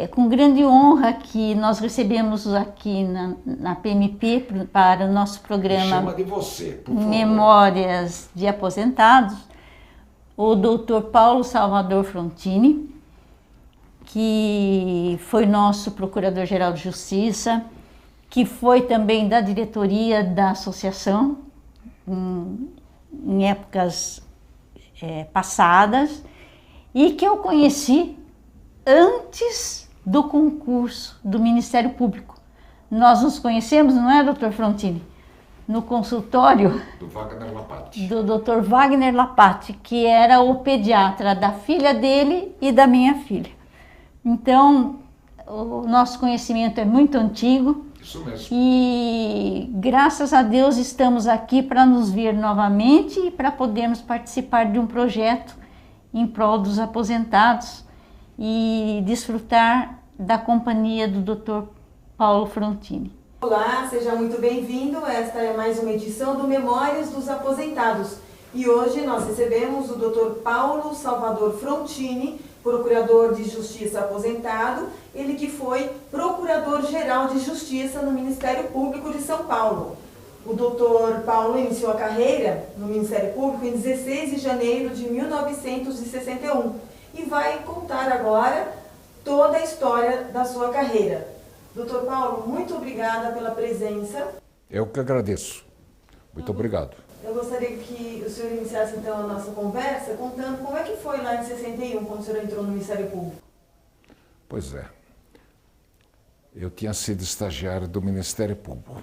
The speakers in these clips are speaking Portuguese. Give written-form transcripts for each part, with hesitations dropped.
É com grande honra que nós recebemos aqui na PMP para o nosso programa Chama de você, por favor. Memórias de Aposentados, o Dr. Paulo Salvador Frontini, que foi nosso Procurador-Geral de Justiça, que foi também da diretoria da associação em épocas passadas, e que eu conheci antes do concurso do Ministério Público. Nós nos conhecemos, não é, doutor Frontini? No consultório Do Wagner Lapati. do Dr. Wagner Lapati, que era o pediatra da filha dele e da minha filha. Então, o nosso conhecimento é muito antigo. Isso mesmo. E graças a Deus estamos aqui para nos ver novamente e para podermos participar de um projeto em prol dos aposentados e desfrutar da companhia do Dr. Paulo Frontini. Olá, seja muito bem-vindo. Esta é mais uma edição do Memórias dos Aposentados. E hoje nós recebemos o Dr. Paulo Salvador Frontini, Procurador de Justiça aposentado, ele que foi Procurador-Geral de Justiça no Ministério Público de São Paulo. O Dr. Paulo iniciou a carreira no Ministério Público em 16 de janeiro de 1961 e vai contar agora toda a história da sua carreira. Dr. Paulo, muito obrigada pela presença. Eu que agradeço. Muito obrigado. Eu gostaria que o senhor iniciasse então a nossa conversa contando como é que foi lá em 61, quando o senhor entrou no Ministério Público. Pois é. Eu tinha sido estagiário do Ministério Público.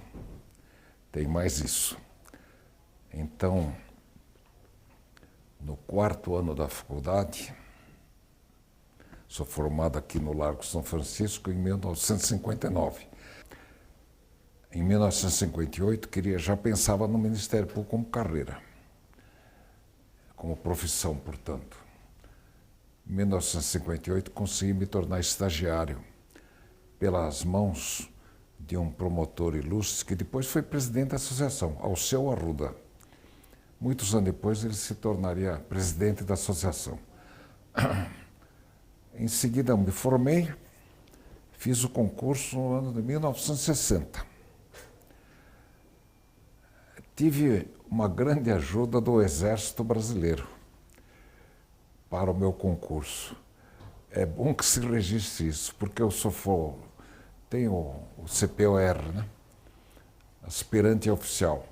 Tem mais isso. Então, no 4º ano da faculdade, sou formado aqui no Largo São Francisco em 1959. Em 1958, já pensava no Ministério Público como carreira, como profissão, portanto. Em 1958, consegui me tornar estagiário pelas mãos de um promotor ilustre que depois foi presidente da associação, Alceu Arruda. Muitos anos depois, ele se tornaria presidente da associação. Em seguida, me formei, fiz o concurso no ano de 1960. Tive uma grande ajuda do Exército Brasileiro para o meu concurso. É bom que se registre isso, porque eu tenho o CPOR, né? Aspirante oficial.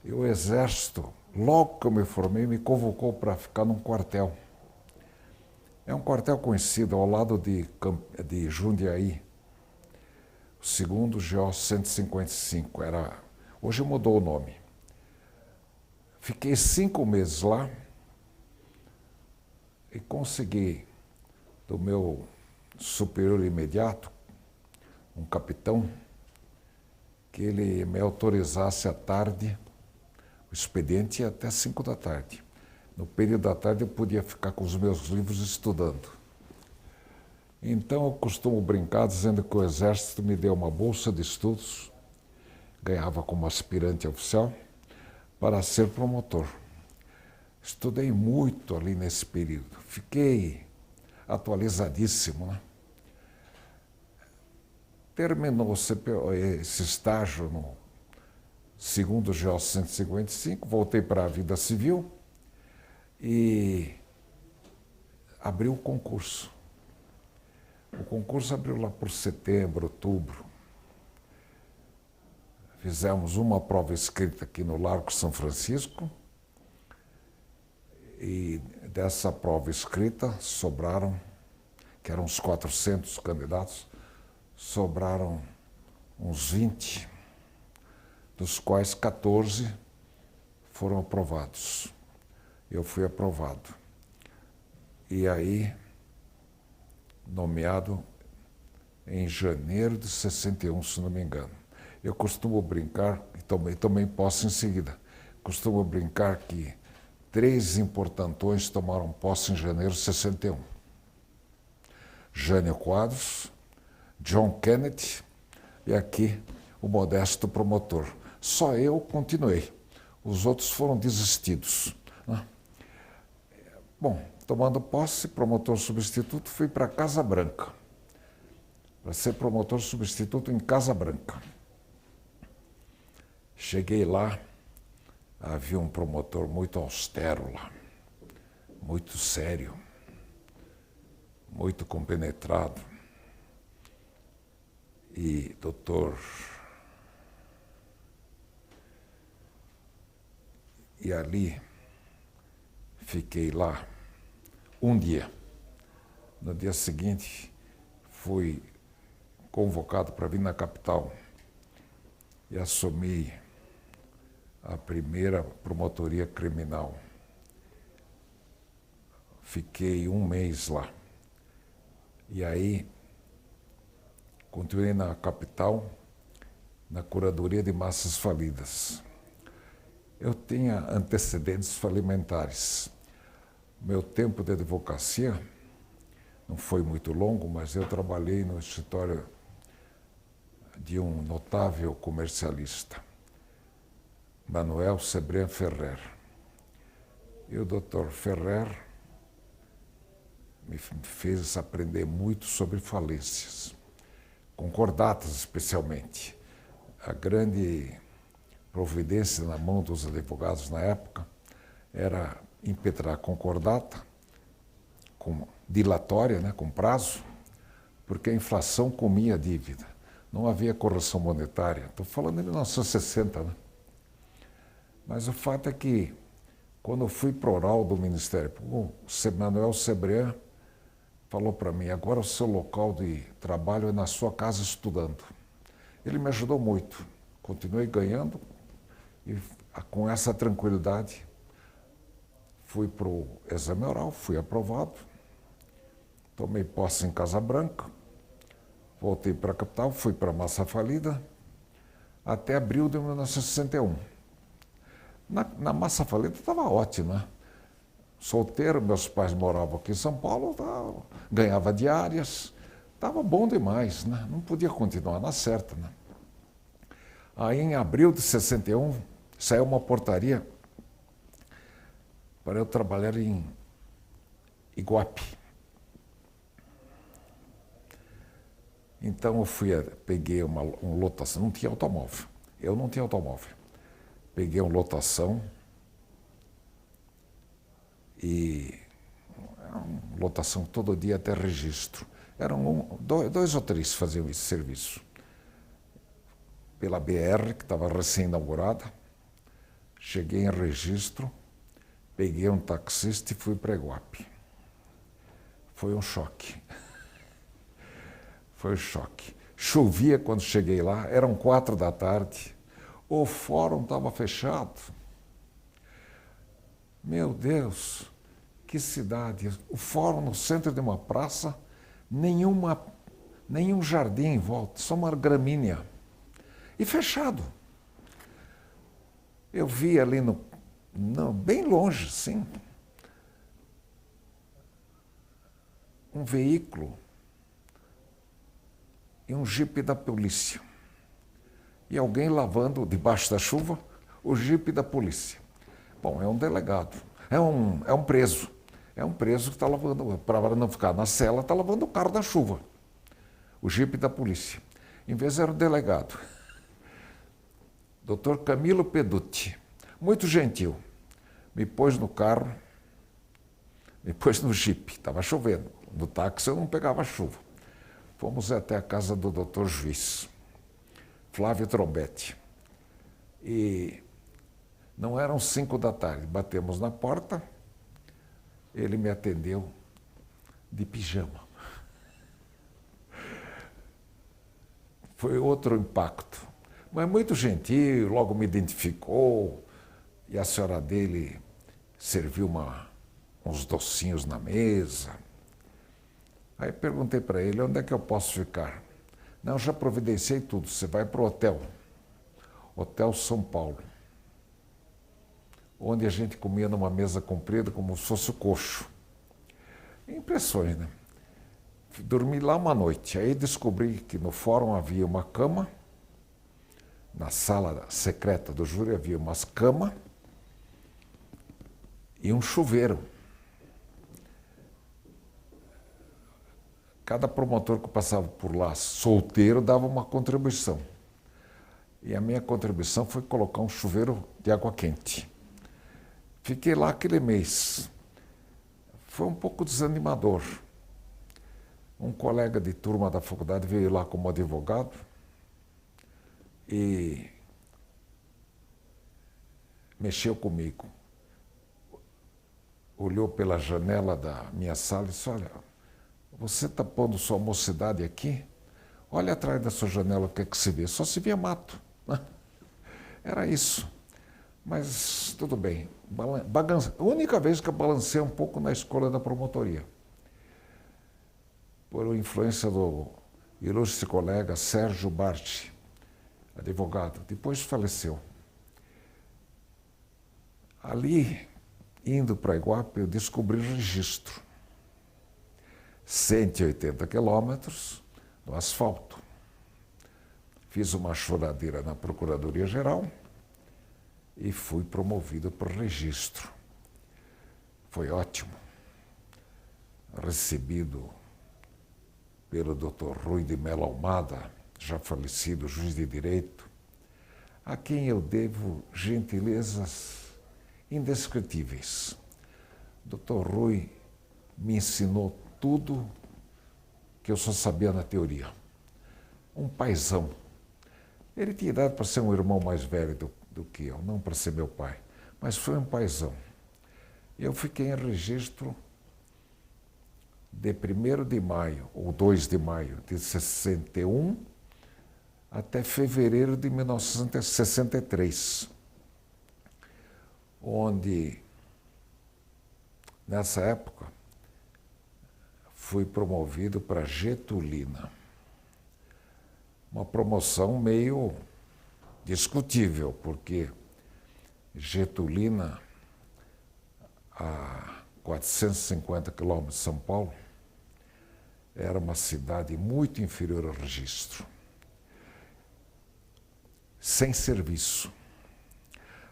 E o Exército, logo que eu me formei, me convocou para ficar num quartel. É um quartel conhecido ao lado de Jundiaí, o 2º GO 155, hoje mudou o nome. Fiquei 5 meses lá e consegui do meu superior imediato, um capitão, que ele me autorizasse à tarde, o expediente ia até 5 da tarde. No período da tarde eu podia ficar com os meus livros estudando. Então eu costumo brincar dizendo que o Exército me deu uma bolsa de estudos, ganhava como aspirante oficial, para ser promotor. Estudei muito ali nesse período, fiquei atualizadíssimo, né? Terminou esse estágio no 2º GO 155, voltei para a vida civil e abri o concurso. O concurso abriu lá por setembro, outubro. Fizemos uma prova escrita aqui no Largo São Francisco e dessa prova escrita sobraram, que eram uns 400 candidatos, sobraram uns 20, dos quais 14 foram aprovados. Eu fui aprovado. E aí, nomeado em janeiro de 61, se não me engano. Eu costumo brincar, e tomei posse em seguida, costumo brincar que 3 importantões tomaram posse em janeiro de 61. Jânio Quadros, John Kennedy e aqui o modesto promotor. Só eu continuei, os outros foram desistidos, né? Bom, tomando posse, promotor substituto, fui para Casa Branca. para ser promotor substituto em Casa Branca. Cheguei lá, havia um promotor muito austero lá, muito sério, muito compenetrado. E E ali fiquei lá um dia. No dia seguinte, fui convocado para vir na capital e assumi a primeira promotoria criminal. Fiquei um mês lá. E aí, continuei na capital, na Curadoria de Massas Falidas. Eu tinha antecedentes falimentares. Meu tempo de advocacia não foi muito longo, mas eu trabalhei no escritório de um notável comercialista, Manuel Sebrián Ferrer. E o Dr. Ferrer me fez aprender muito sobre falências, concordatas especialmente. A grande providência na mão dos advogados na época era impetrar concordata, com dilatória, né, com prazo, porque a inflação comia a dívida. Não havia correção monetária. Estou falando de 1960, né? Mas o fato é que, quando eu fui para o oral do Ministério Público, o Manuel Sebrián falou para mim: agora o seu local de trabalho é na sua casa estudando. Ele me ajudou muito. Continuei ganhando e, com essa tranquilidade, fui para o exame oral, fui aprovado, tomei posse em Casa Branca, voltei para a capital, fui para Massa Falida, até abril de 1961. Na Massa Falida estava ótimo, né? Solteiro, meus pais moravam aqui em São Paulo, ganhava diárias, estava bom demais, né? Não podia continuar na certa, né? Aí, em abril de 61, saiu uma portaria para eu trabalhar em Iguape. Então eu peguei uma lotação, não tinha automóvel. Eu não tinha automóvel. Peguei uma lotação e lotação todo dia até registro. Eram dois ou três que faziam esse serviço. Pela BR, que estava recém-inaugurada, cheguei em registro, peguei um taxista e fui para Iguape. Foi um choque. Foi um choque. Chovia quando cheguei lá, eram 4 da tarde, o fórum estava fechado. Meu Deus, que cidade! O fórum no centro de uma praça, nenhum jardim em volta, só uma gramínea. E fechado. Eu vi ali bem longe, sim, um veículo e um jipe da polícia. E alguém lavando, debaixo da chuva, o jipe da polícia. Bom, é um delegado, é um preso. É um preso que está lavando, para não ficar na cela, está lavando o carro da chuva. O jipe da polícia. Em vez era o delegado. Dr. Camilo Peduti, muito gentil, me pôs no carro, me pôs no jipe, estava chovendo. No táxi eu não pegava chuva. Fomos até a casa do doutor juiz, Flávio Trombetti. E não eram 5 da tarde, batemos na porta, ele me atendeu de pijama. Foi outro impacto. Mas muito gentil, logo me identificou, e a senhora dele serviu uns docinhos na mesa. Aí perguntei para ele: onde é que eu posso ficar? Não, já providenciei tudo, você vai para o hotel, Hotel São Paulo, onde a gente comia numa mesa comprida como se fosse o coxo. Impressões, né? Dormi lá uma noite, aí descobri que no fórum havia uma cama, na sala secreta do júri havia umas camas e um chuveiro. cada promotor que passava por lá solteiro dava uma contribuição. E a minha contribuição foi colocar um chuveiro de água quente. Fiquei lá aquele mês. Foi um pouco desanimador. Um colega de turma da faculdade veio lá como advogado e mexeu comigo. Olhou pela janela da minha sala e disse, olha, você está pondo sua mocidade aqui? Olha atrás da sua janela o que é que se vê. Só se via mato. Era isso. Mas tudo bem. A única vez que eu balancei um pouco na escolha da promotoria. Por influência do ilustre colega Sérgio Barti, advogado. Depois faleceu. Ali, indo para Iguape, eu descobri o registro. 180 quilômetros no asfalto. Fiz uma choradeira na Procuradoria-Geral e fui promovido para o registro. Foi ótimo. Recebido pelo Dr. Rui de Mello Almada, já falecido juiz de direito, a quem eu devo gentilezas indescritíveis. Dr. Rui me ensinou tudo que eu só sabia na teoria. Um paizão. Ele tinha idade para ser um irmão mais velho do que eu, não para ser meu pai, mas foi um paizão. Eu fiquei em registro de 1º de maio, ou 2 de maio de 61 até fevereiro de 1963, onde, nessa época, fui promovido para Getulina. Uma promoção meio discutível, porque Getulina, a 450 quilômetros de São Paulo, era uma cidade muito inferior ao registro, sem serviço.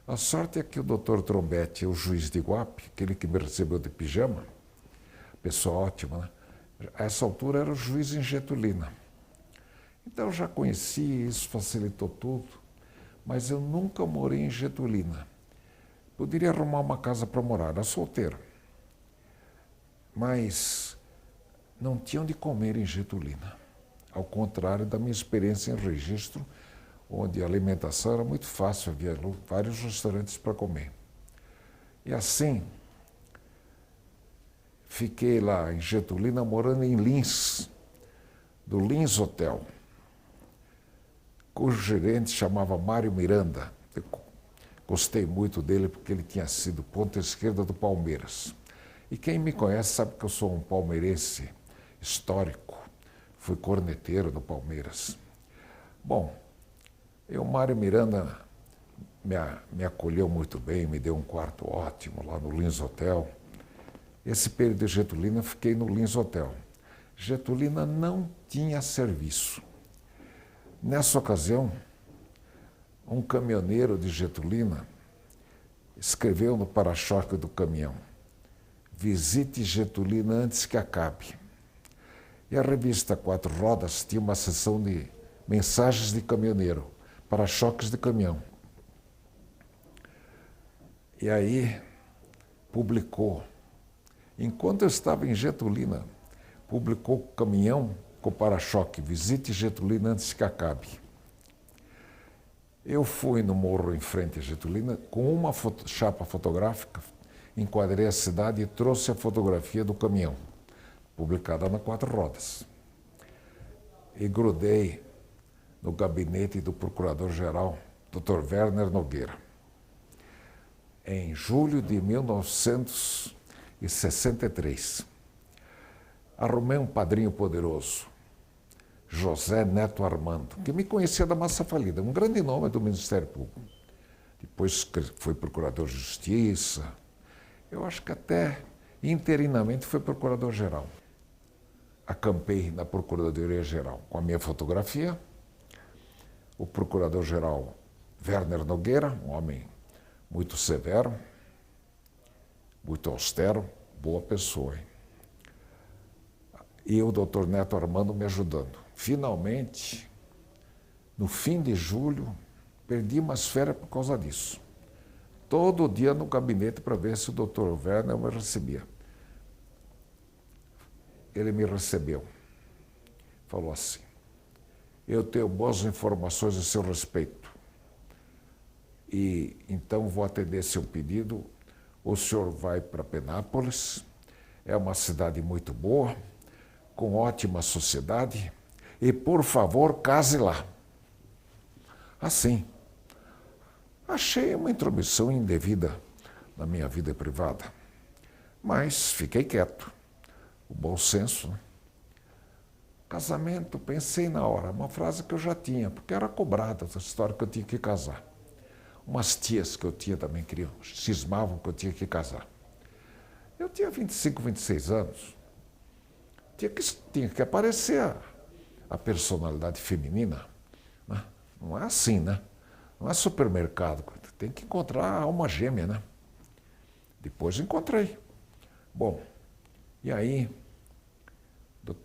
A sorte é que o doutor Trombetti, o juiz de Iguape, aquele que me recebeu de pijama, pessoa ótima, né? A essa altura era o juiz em Getulina. Então eu já conhecia, isso facilitou tudo, mas eu nunca morei em Getulina. Poderia arrumar uma casa para morar, era solteiro. Mas não tinha onde comer em Getulina. Ao contrário da minha experiência em registro, onde a alimentação era muito fácil, havia vários restaurantes para comer. E assim, fiquei lá em Getulina, morando em Lins, do Lins Hotel, cujo gerente chamava Mário Miranda. Eu gostei muito dele porque ele tinha sido ponta esquerda do Palmeiras. E quem me conhece sabe que eu sou um palmeirense histórico, fui corneteiro do Palmeiras. Bom, o Mário Miranda me acolheu muito bem, me deu um quarto ótimo lá no Lins Hotel. Esse período de Getulina eu fiquei no Lins Hotel. Getulina não tinha serviço. Nessa ocasião, um caminhoneiro de Getulina escreveu no para-choque do caminhão: visite Getulina antes que acabe. E a revista Quatro Rodas tinha uma seção de mensagens de caminhoneiro, para-choques de caminhão. E aí publicou, enquanto eu estava em Getulina, publicou o caminhão com para-choque: visite Getulina antes que acabe. Eu fui no morro em frente a Getulina com uma chapa fotográfica, enquadrei a cidade e trouxe a fotografia do caminhão, publicada na Quatro Rodas. E grudei no gabinete do Procurador-Geral, Dr. Werner Nogueira. Em julho de 1963, arrumei um padrinho poderoso, José Neto Armando, que me conhecia da massa falida, um grande nome do Ministério Público. Depois foi procurador de Justiça, eu acho que até interinamente foi procurador-geral. Acampei na Procuradoria-Geral com a minha fotografia, o procurador-geral Werner Nogueira, um homem muito severo, muito austero, boa pessoa, hein? e o doutor Neto Armando me ajudando. Finalmente, no fim de julho, perdi umas férias por causa disso. Todo dia no gabinete para ver se o doutor Werner me recebia. Ele me recebeu. Falou assim: eu tenho boas informações a seu respeito. E então vou atender seu pedido. O senhor vai para Penápolis. É uma cidade muito boa, com ótima sociedade. E, por favor, case lá. Assim. Achei uma intromissão indevida na minha vida privada. Mas fiquei quieto. O bom senso, né? Casamento, pensei na hora, uma frase que eu já tinha, porque era cobrada essa história que eu tinha que casar. Umas tias que eu tinha também queriam, cismavam que eu tinha que casar. Eu tinha 25, 26 anos. Tinha que aparecer a personalidade feminina. Né? Não é assim, né? Não é supermercado. Tem que encontrar a alma gêmea, né? Depois encontrei. Bom, e aí,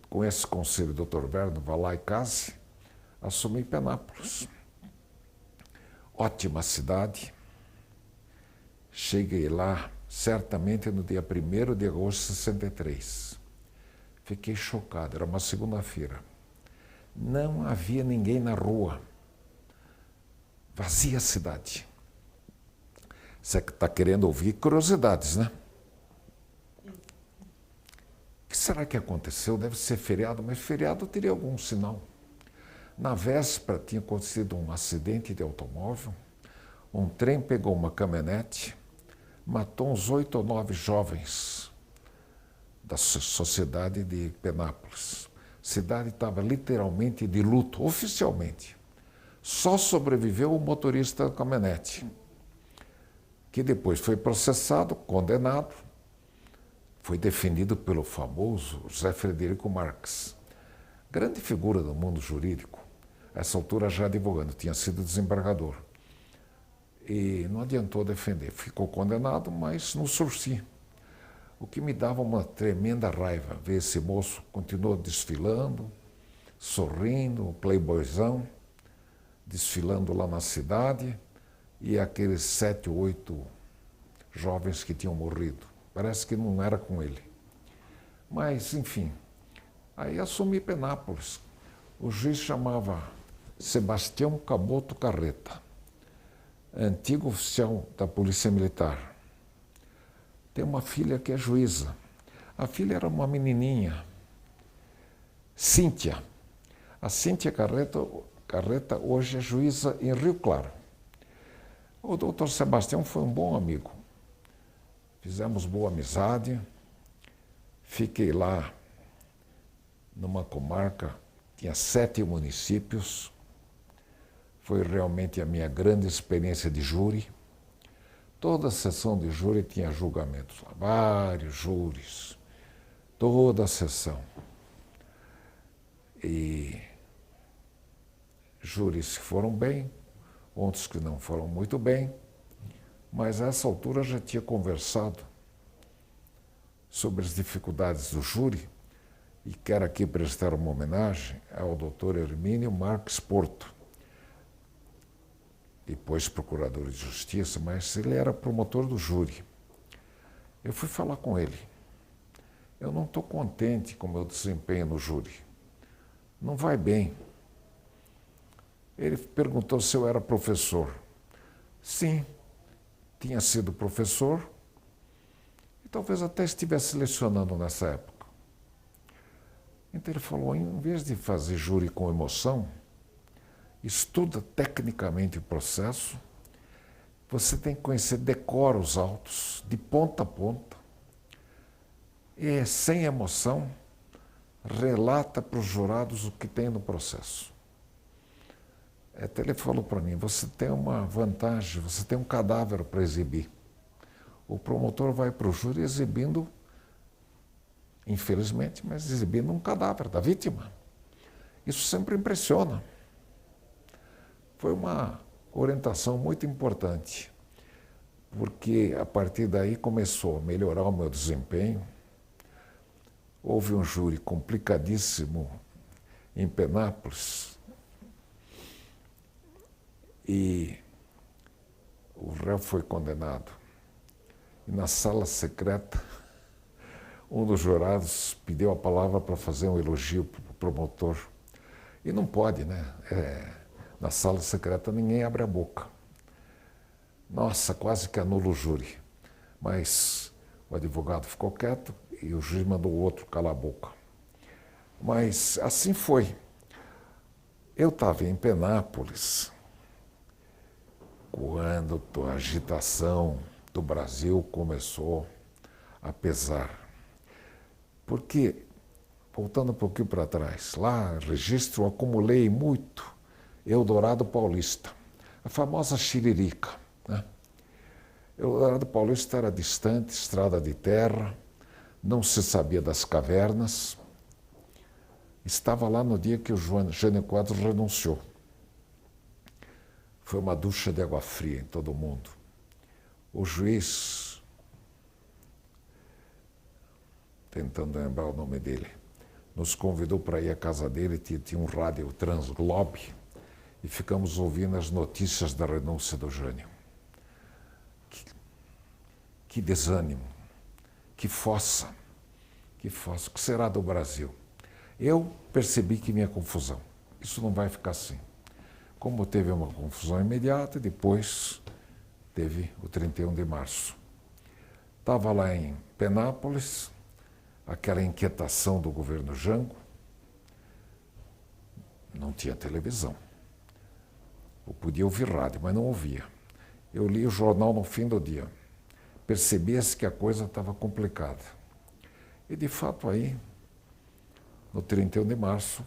com esse conselho, doutor Werner, vá lá e case, assumi Penápolis. Ótima cidade. Cheguei lá, certamente no dia 1º de agosto de 63. Fiquei chocado, era uma segunda-feira. Não havia ninguém na rua. Vazia a cidade. Você está querendo ouvir curiosidades, né? O que será que aconteceu? Deve ser feriado, mas feriado teria algum sinal. Na véspera tinha acontecido um acidente de automóvel, um trem pegou uma caminhonete, matou uns 8 ou 9 jovens da sociedade de Penápolis. A cidade estava literalmente de luto, oficialmente. Só sobreviveu o motorista da caminhonete, que depois foi processado, condenado, foi defendido pelo famoso José Frederico Marques, grande figura do mundo jurídico, essa altura já advogando, tinha sido desembargador. E não adiantou defender, ficou condenado, mas não sursi. O que me dava uma tremenda raiva, ver esse moço continuou desfilando, sorrindo, um playboyzão, desfilando lá na cidade, e aqueles 7 ou 8 jovens que tinham morrido. Parece que não era com ele. Mas, enfim, aí assumi Penápolis. O juiz chamava Sebastião Caboto Carreta, antigo oficial da Polícia Militar. Tem uma filha que é juíza. A filha era uma menininha, Cíntia. A Cíntia Carreta hoje é juíza em Rio Claro. O doutor Sebastião foi um bom amigo. Fizemos boa amizade. Fiquei lá numa comarca, tinha 7 municípios. Foi realmente a minha grande experiência de júri. Toda a sessão de júri tinha julgamentos lá, vários júris, toda a sessão. E júris que foram bem, outros que não foram muito bem, mas a essa altura já tinha conversado sobre as dificuldades do júri e quero aqui prestar uma homenagem ao doutor Hermínio Marques Porto, depois procurador de justiça, mas ele era promotor do júri. Eu fui falar com ele. Eu não estou contente com o meu desempenho no júri. Não vai bem. Ele perguntou se eu era professor. Sim, tinha sido professor e talvez até estivesse lecionando nessa época. Então ele falou, em vez de fazer júri com emoção, estuda tecnicamente o processo, você tem que conhecer, decora os autos, de ponta a ponta, e sem emoção, relata para os jurados o que tem no processo. Até ele falou para mim, você tem uma vantagem, você tem um cadáver para exibir. O promotor vai para o júri exibindo, infelizmente, mas exibindo um cadáver da vítima. Isso sempre impressiona. Foi uma orientação muito importante, porque a partir daí começou a melhorar o meu desempenho. houve um júri complicadíssimo em Penápolis e o réu foi condenado. E na sala secreta, um dos jurados pediu a palavra para fazer um elogio para o promotor. E não pode, né? Na sala secreta ninguém abre a boca. Nossa, quase que anula o júri. Mas o advogado ficou quieto e o juiz mandou o outro calar a boca. Mas assim foi. Eu estava em Penápolis quando a agitação do Brasil começou a pesar. Porque, voltando um pouquinho para trás, lá, registro, eu acumulei muito Eldorado Paulista, a famosa Xiririca, né? Eldorado Paulista era distante, estrada de terra, não se sabia das cavernas. Estava lá no dia que o Jânio Quadros renunciou. Foi uma ducha de água fria em todo mundo. O juiz, tentando lembrar o nome dele, nos convidou para ir à casa dele, tinha um rádio Transglobe, e ficamos ouvindo as notícias da renúncia do Jânio. Que desânimo, que fossa, o que será do Brasil? Eu percebi que minha confusão, isso não vai ficar assim. Como teve uma confusão imediata, depois teve o 31 de março. Estava lá em Penápolis, aquela inquietação do governo Jango, não tinha televisão. Eu podia ouvir rádio, mas não ouvia. Eu li o jornal no fim do dia. Percebia-se que a coisa estava complicada. E, de fato, aí, no 31 de março,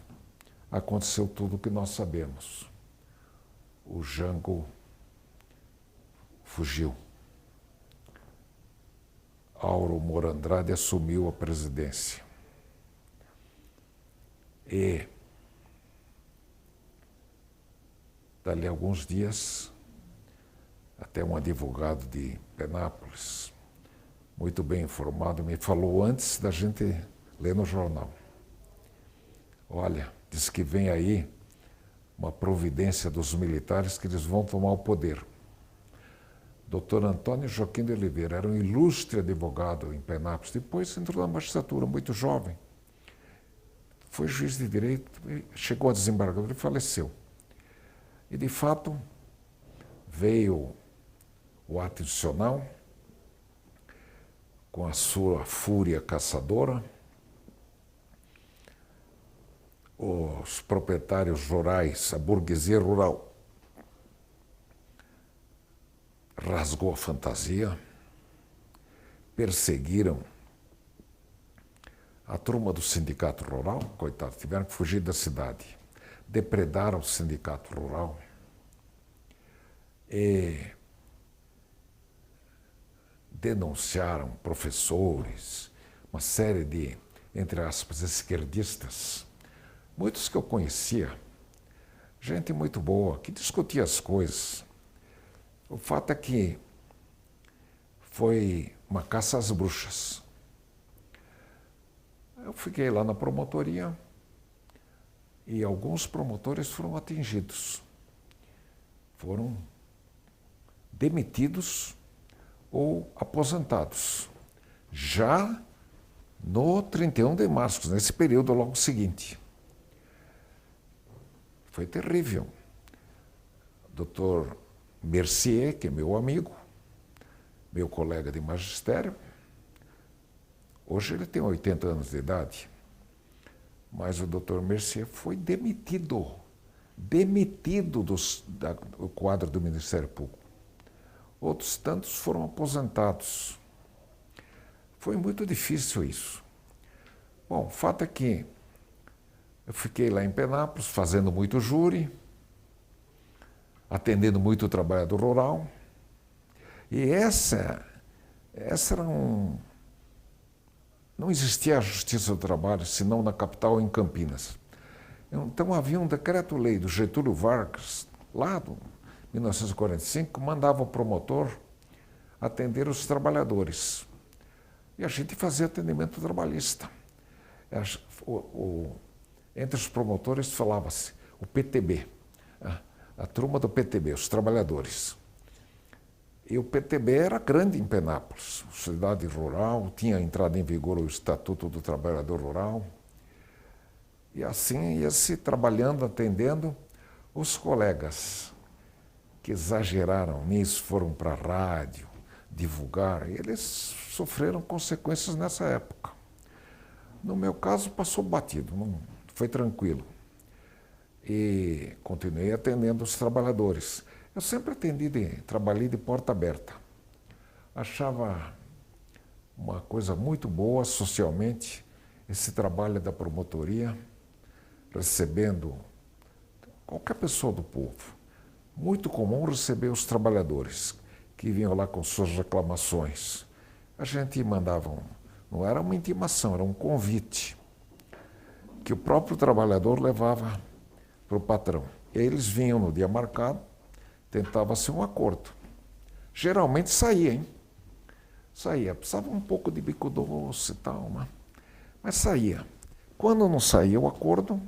aconteceu tudo o que nós sabemos. O Jango fugiu. Auro Moura Andrade assumiu a presidência. E, dali a alguns dias, até um advogado de Penápolis, muito bem informado, me falou antes da gente ler no jornal. Olha, diz que vem aí uma providência dos militares que eles vão tomar o poder. Dr. Antônio Joaquim de Oliveira era um ilustre advogado em Penápolis, depois entrou na magistratura, muito jovem. Foi juiz de direito, chegou a desembargador e faleceu. E, de fato, veio o ato institucional, com a sua fúria caçadora, os proprietários rurais, a burguesia rural, rasgou a fantasia, perseguiram a turma do sindicato rural, coitados, tiveram que fugir da cidade, depredaram o sindicato rural e denunciaram professores, uma série de, entre aspas, esquerdistas, muitos que eu conhecia, gente muito boa, que discutia as coisas. O fato é que foi uma caça às bruxas. Eu fiquei lá na promotoria e alguns promotores foram atingidos. Foram demitidos ou aposentados, já no 31 de março, nesse período logo seguinte. Foi terrível. Dr. Mercier, que é meu amigo, meu colega de magistério, hoje ele tem 80 anos de idade, mas o Dr. Mercier foi demitido do quadro do Ministério Público. Outros tantos foram aposentados. Foi muito difícil isso. Bom, o fato é que eu fiquei lá em Penápolis fazendo muito júri, atendendo muito o trabalhador rural. E essa era não existia a Justiça do Trabalho, senão na capital, em Campinas. Então havia um decreto-lei do Getúlio Vargas, lá do 1945, que mandava o promotor atender os trabalhadores. E a gente fazia atendimento trabalhista. Entre os promotores falava-se o PTB, a turma do PTB, os trabalhadores. E o PTB era grande em Penápolis, cidade rural, tinha entrado em vigor o Estatuto do Trabalhador Rural. E assim ia-se trabalhando, atendendo. Os colegas que exageraram nisso, foram para a rádio divulgar, e eles sofreram consequências nessa época. No meu caso, passou batido, não, foi tranquilo. E continuei atendendo os trabalhadores. Eu sempre trabalhei de porta aberta. Achava uma coisa muito boa socialmente esse trabalho da promotoria, recebendo qualquer pessoa do povo. Muito comum receber os trabalhadores que vinham lá com suas reclamações. A gente mandava, não era uma intimação, era um convite que o próprio trabalhador levava para o patrão. E aí eles vinham no dia marcado, tentava-se um acordo. Geralmente saía, hein? Saía. Precisava um pouco de bico doce e tal, mas saía. Quando não saía o acordo,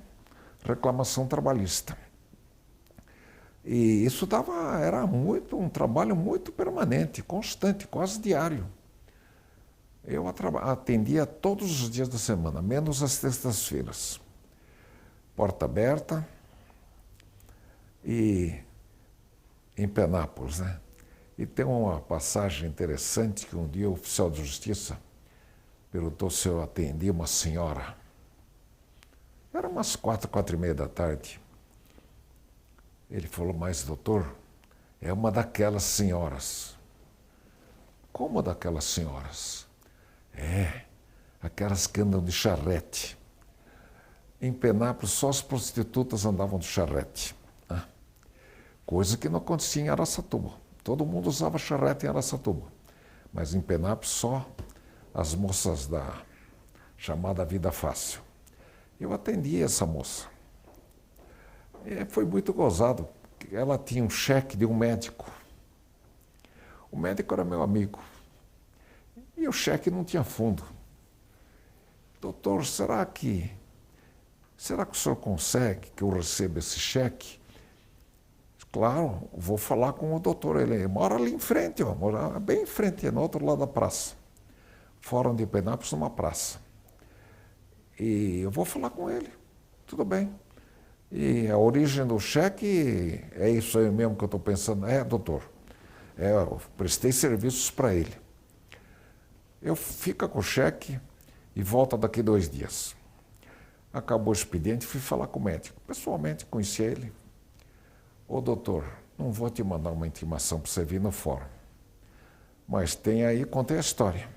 reclamação trabalhista. E isso era um trabalho muito permanente, constante, quase diário. Eu atendia todos os dias da semana, menos as sextas-feiras. Porta aberta e em Penápolis, né? E tem uma passagem interessante que um dia o oficial de justiça perguntou se eu atendia uma senhora. Era umas 4h da tarde. Ele falou, mas doutor, é uma daquelas senhoras. Como daquelas senhoras? É, aquelas que andam de charrete. Em Penápolis, só as prostitutas andavam de charrete. Né? Coisa que não acontecia em Araçatuba. Todo mundo usava charrete em Araçatuba. Mas em Penápolis, só as moças da chamada vida fácil. Eu atendi essa moça. E foi muito gozado. Ela tinha um cheque de um médico. O médico era meu amigo. E o cheque não tinha fundo. Doutor, será que o senhor consegue que eu receba esse cheque? Claro, vou falar com o doutor. Ele mora ali em frente, mora bem em frente, no outro lado da praça. Fórum de Penápolis, numa praça. E eu vou falar com ele. Tudo bem. E a origem do cheque é isso aí mesmo que eu estou pensando. É, doutor. Eu prestei serviços para ele. Eu fico com o cheque e volto daqui 2 dias. Acabou o expediente, fui falar com o médico. Pessoalmente, conheci ele. Ô, doutor, não vou te mandar uma intimação para você vir no fórum. Mas tem aí, contei a história.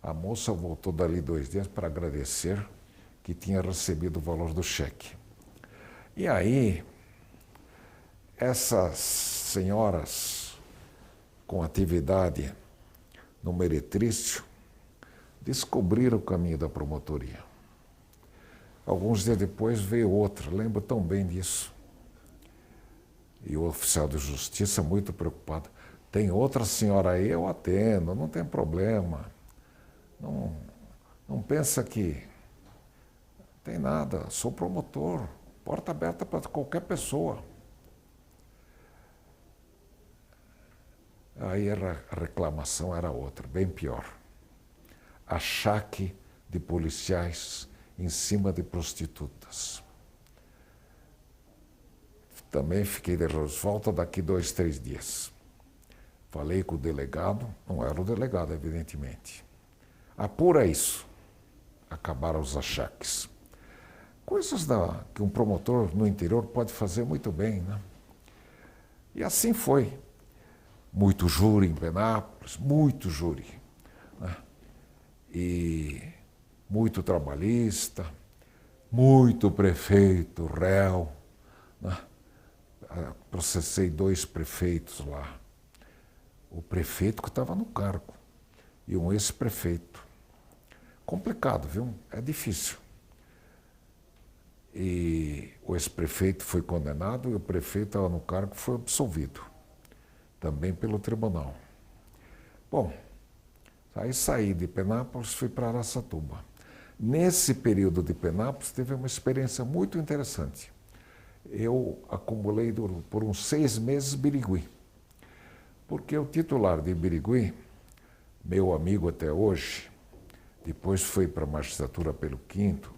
A moça voltou dali 2 dias para agradecer que tinha recebido o valor do cheque. E aí, essas senhoras com atividade no meretrício descobriram o caminho da promotoria. Alguns dias depois veio outra, lembro tão bem disso. E o oficial de justiça, muito preocupado, tem outra senhora aí, eu atendo, não tem problema. Não pensa que tem nada, sou promotor, porta aberta para qualquer pessoa. Aí a reclamação era outra, bem pior. Achaque de policiais em cima de prostitutas. Também fiquei de volta daqui 2, 3 dias. Falei com o delegado, não era o delegado, evidentemente. Apura isso. Acabaram os achaques. Coisas que um promotor no interior pode fazer muito bem, né? E assim foi. Muito júri em Penápolis, muito júri. Né? E muito trabalhista, muito prefeito, réu. Né? Processei 2 prefeitos lá. O prefeito que estava no cargo e um ex-prefeito. Complicado, viu? É difícil. E o ex-prefeito foi condenado e o prefeito estava no cargo foi absolvido. Também pelo tribunal. Bom, aí saí de Penápolis, fui para Araçatuba. Nesse período de Penápolis, teve uma experiência muito interessante. Eu acumulei por uns 6 meses Birigui, porque o titular de Birigui, meu amigo até hoje, depois foi para a magistratura pelo Quinto,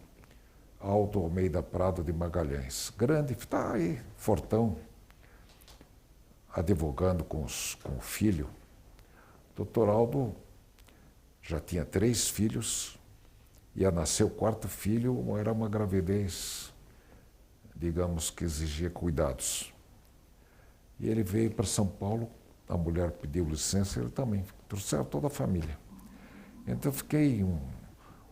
Aldo Almeida Prado de Magalhães. Grande, está aí, fortão, advogando com o filho. Doutor Aldo já tinha 3 filhos, ia nascer o 4º filho, era uma gravidez, digamos, que exigia cuidados. E ele veio para São Paulo, a mulher pediu licença, ele também, trouxeram toda a família. Então eu fiquei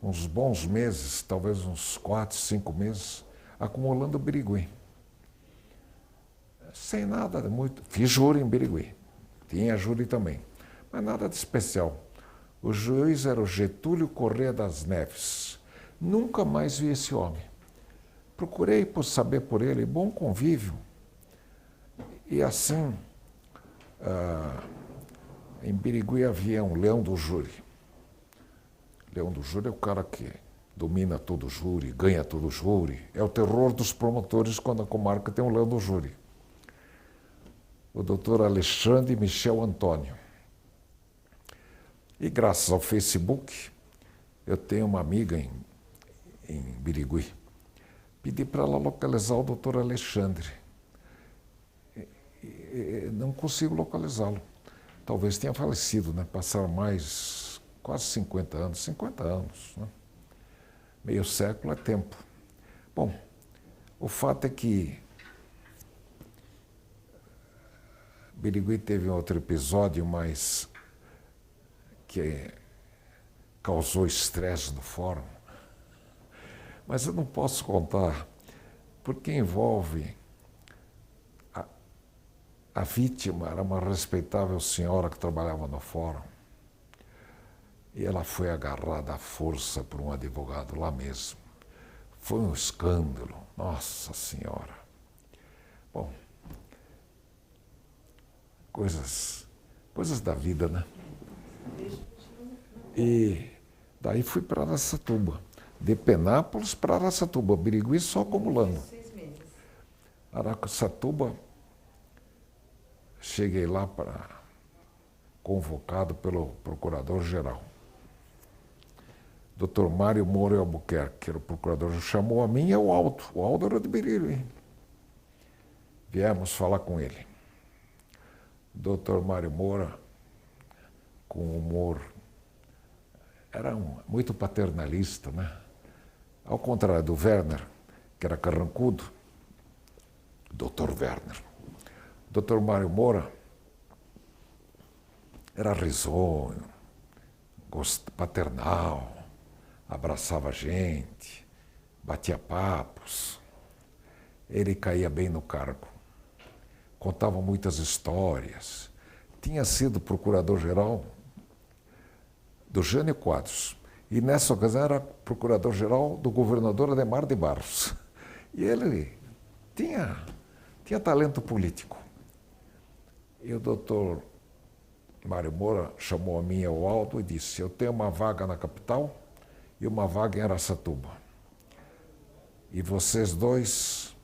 uns bons meses, talvez uns 4, 5 meses, acumulando Birigui. Sem nada de muito. Fiz júri em Birigui, tinha júri também, mas nada de especial. O juiz era o Getúlio Corrêa das Neves. Nunca mais vi esse homem. Procurei por saber por ele, bom convívio. E assim, em Birigui havia um leão do júri. Leão do júri é o cara que domina todo o júri, ganha todo o júri. É o terror dos promotores quando a comarca tem um leão do júri. O doutor Alexandre Michel Antônio. E graças ao Facebook, eu tenho uma amiga em Birigui. Pedi para ela localizar o doutor Alexandre. Não consigo localizá-lo. Talvez tenha falecido, né? Passaram mais quase 50 anos. 50 anos, né? Meio século é tempo. Bom, o fato é que Birigui teve um outro episódio, mas que causou estresse no fórum. Mas eu não posso contar, porque envolve a vítima, era uma respeitável senhora que trabalhava no fórum. E ela foi agarrada à força por um advogado lá mesmo. Foi um escândalo, nossa senhora. Bom, coisas da vida, né? E daí fui para Araçatuba. De Penápolis para Araçatuba, Birigui só acumulando. 6 meses. Araçatuba, cheguei lá convocado pelo procurador-geral. Dr. Mário Moura Albuquerque, que era o procurador, chamou a mim e o Aldo. O Aldo era de Birigui. Viemos falar com ele. Dr. Mário Moura, com humor, era muito paternalista, né? Ao contrário do Werner, que era carrancudo, Dr. Werner. Dr. Mário Moura era risonho, paternal, abraçava a gente, batia papos. Ele caía bem no cargo, contava muitas histórias. Tinha sido procurador-geral do Jânio Quadros. E nessa ocasião era procurador-geral do governador Adhemar de Barros. E ele tinha talento político. E o doutor Mário Moura chamou a mim e ao Aldo e disse: eu tenho uma vaga na capital e uma vaga em Araçatuba. E vocês dois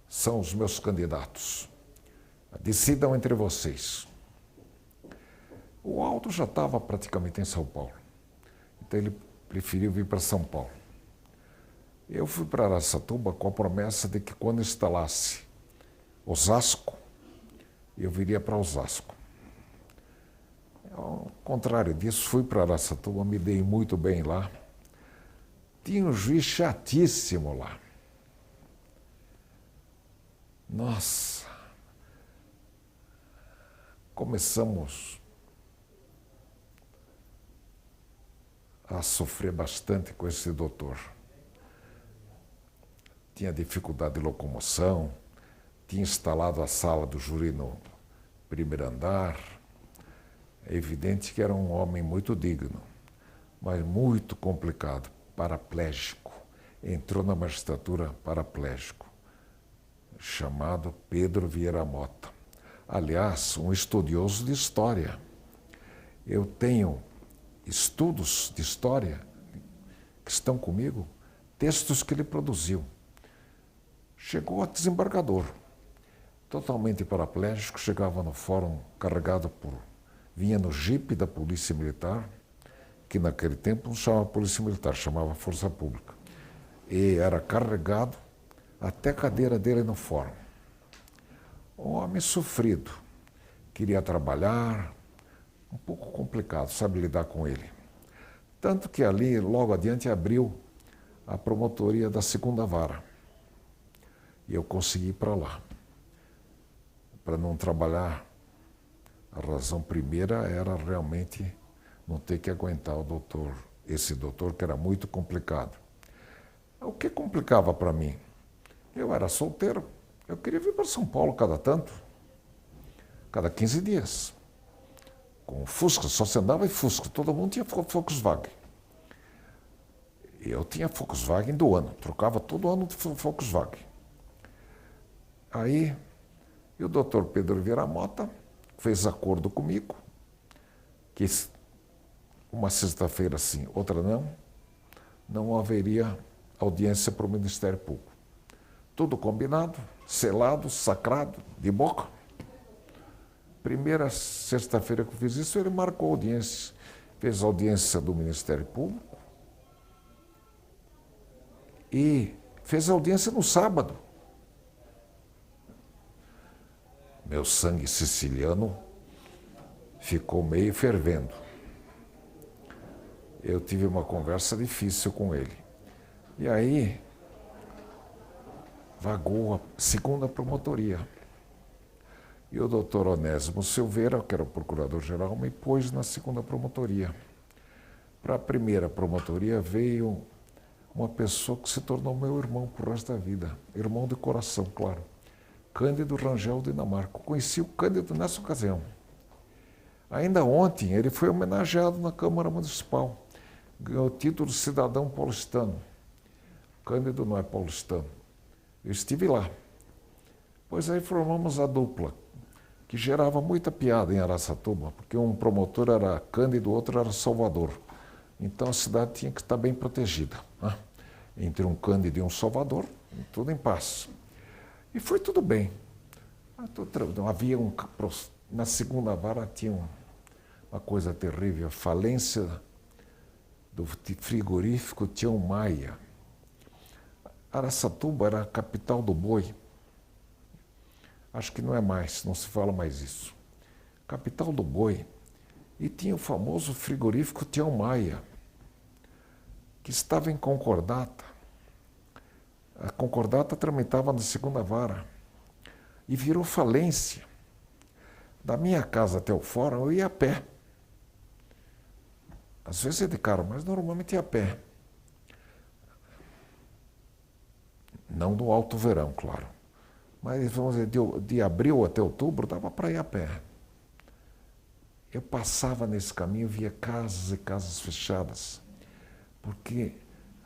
são os meus candidatos. Decidam entre vocês. O Aldo já estava praticamente em São Paulo. Então ele preferiu vir para São Paulo. Eu fui para Araçatuba com a promessa de que quando instalasse Osasco, eu viria para Osasco. Ao contrário disso, fui para Araçatuba, me dei muito bem lá. Tinha um juiz chatíssimo lá. Nossa! Começamos a sofrer bastante com esse doutor. Tinha dificuldade de locomoção, tinha instalado a sala do júri no primeiro andar. É evidente que era um homem muito digno, mas muito complicado, paraplégico. Entrou na magistratura paraplégico, chamado Pedro Vieira Mota. Aliás, um estudioso de história. Eu tenho estudos de história que que estão comigo, textos que ele produziu. Chegou a desembargador, totalmente paraplégico, chegava no fórum carregado por... Vinha no jipe da Polícia Militar, que naquele tempo não chamava Polícia Militar, chamava Força Pública. E era carregado até a cadeira dele no fórum. Um homem sofrido, queria trabalhar, um pouco complicado, sabe lidar com ele. Tanto que ali, logo adiante, abriu a promotoria da 2ª Vara. E eu consegui ir para lá. Para não trabalhar, a razão primeira era realmente não ter que aguentar o doutor, esse doutor que era muito complicado. O que complicava para mim? Eu era solteiro, eu queria vir para São Paulo cada tanto, cada 15 dias. Com Fusca, só se andava em Fusca, todo mundo tinha Volkswagen. Eu tinha Volkswagen do ano, trocava todo ano de Volkswagen. Aí, e o doutor Pedro Vieira Mota fez acordo comigo, que uma sexta-feira sim, outra não haveria audiência para o Ministério Público. Tudo combinado, selado, sacrado, de boca. Primeira sexta-feira que eu fiz isso, ele marcou audiência. Fez audiência do Ministério Público e fez audiência no sábado. Meu sangue siciliano ficou meio fervendo. Eu tive uma conversa difícil com ele. E aí, vagou a 2ª Promotoria. E o doutor Onésimo Silveira, que era o procurador-geral, me pôs na 2ª Promotoria. Para a 1ª Promotoria veio uma pessoa que se tornou meu irmão por resto da vida. Irmão de coração, claro. Cândido Rangel Dinamarco. Conheci o Cândido nessa ocasião. Ainda ontem ele foi homenageado na Câmara Municipal. Ganhou o título de cidadão paulistano. Cândido não é paulistano. Eu estive lá. Pois aí formamos a dupla, que gerava muita piada em Araçatuba, porque um promotor era Cândido, o outro era Salvador. Então a cidade tinha que estar bem protegida, né? Entre um Cândido e um Salvador, tudo em paz. E foi tudo bem. Havia na 2ª Vara tinha uma coisa terrível, a falência do frigorífico Tião Maia. Araçatuba era a capital do boi. Acho que não é mais, não se fala mais isso. Capital do boi. E tinha o famoso frigorífico Tião Maia, que estava em concordata. A concordata tramitava na 2ª Vara e virou falência. Da minha casa até o fórum eu ia a pé. Às vezes ia de carro, mas normalmente ia a pé. Não no alto verão, claro. Mas, vamos dizer, de abril até outubro dava para ir a pé. Eu passava nesse caminho, via casas e casas fechadas, porque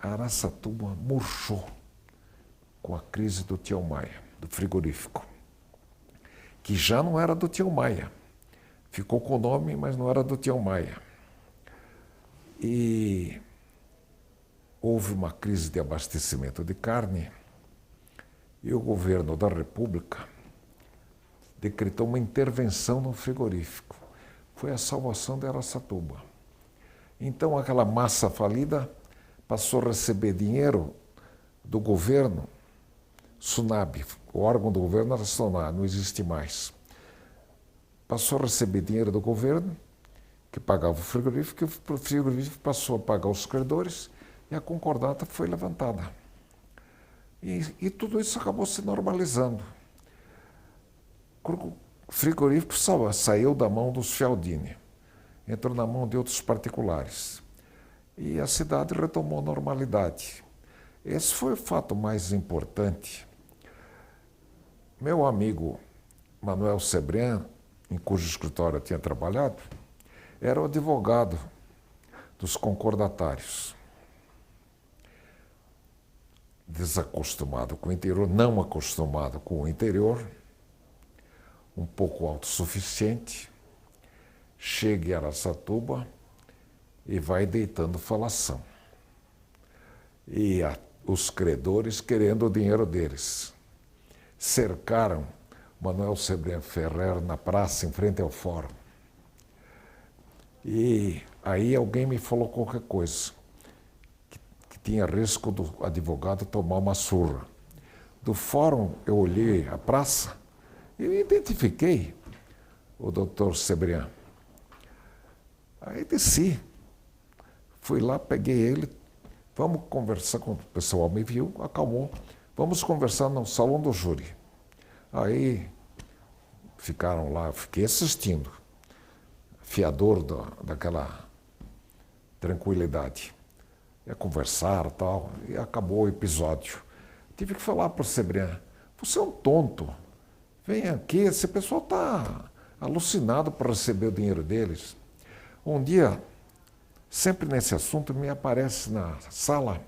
a Araçatuba murchou com a crise do Tião Maia, do frigorífico, que já não era do Tião Maia. Ficou com o nome, mas não era do Tião Maia. E houve uma crise de abastecimento de carne e o governo da República decretou uma intervenção no frigorífico. Foi a salvação de Araçatuba. Então aquela massa falida passou a receber dinheiro do governo, SUNAB, o órgão do governo era SUNAB, não existe mais. Passou a receber dinheiro do governo, que pagava o frigorífico passou a pagar os credores e a concordata foi levantada. E tudo isso acabou se normalizando. O frigorífico saiu da mão dos Fialdini, entrou na mão de outros particulares. E a cidade retomou a normalidade. Esse foi o fato mais importante. Meu amigo Manuel Sebrian, em cujo escritório eu tinha trabalhado, era o advogado dos concordatários. Desacostumado com o interior, não acostumado com o interior, um pouco autossuficiente, chega em Araçatuba e vai deitando falação. E os credores querendo o dinheiro deles. Cercaram Manuel Sebrián Ferrer na praça, em frente ao fórum. E aí alguém me falou qualquer coisa, que tinha risco do advogado tomar uma surra. Do fórum eu olhei a praça e identifiquei o doutor Sebrián. Aí desci, fui lá, peguei ele, vamos conversar com o pessoal, me viu, acalmou, vamos conversar no salão do júri. Aí ficaram lá, fiquei assistindo, fiador daquela tranquilidade. Ia conversar e tal, e acabou o episódio. Tive que falar para o Sebrián, você é um tonto, vem aqui, esse pessoal está alucinado para receber o dinheiro deles. Um dia, sempre nesse assunto, me aparece na sala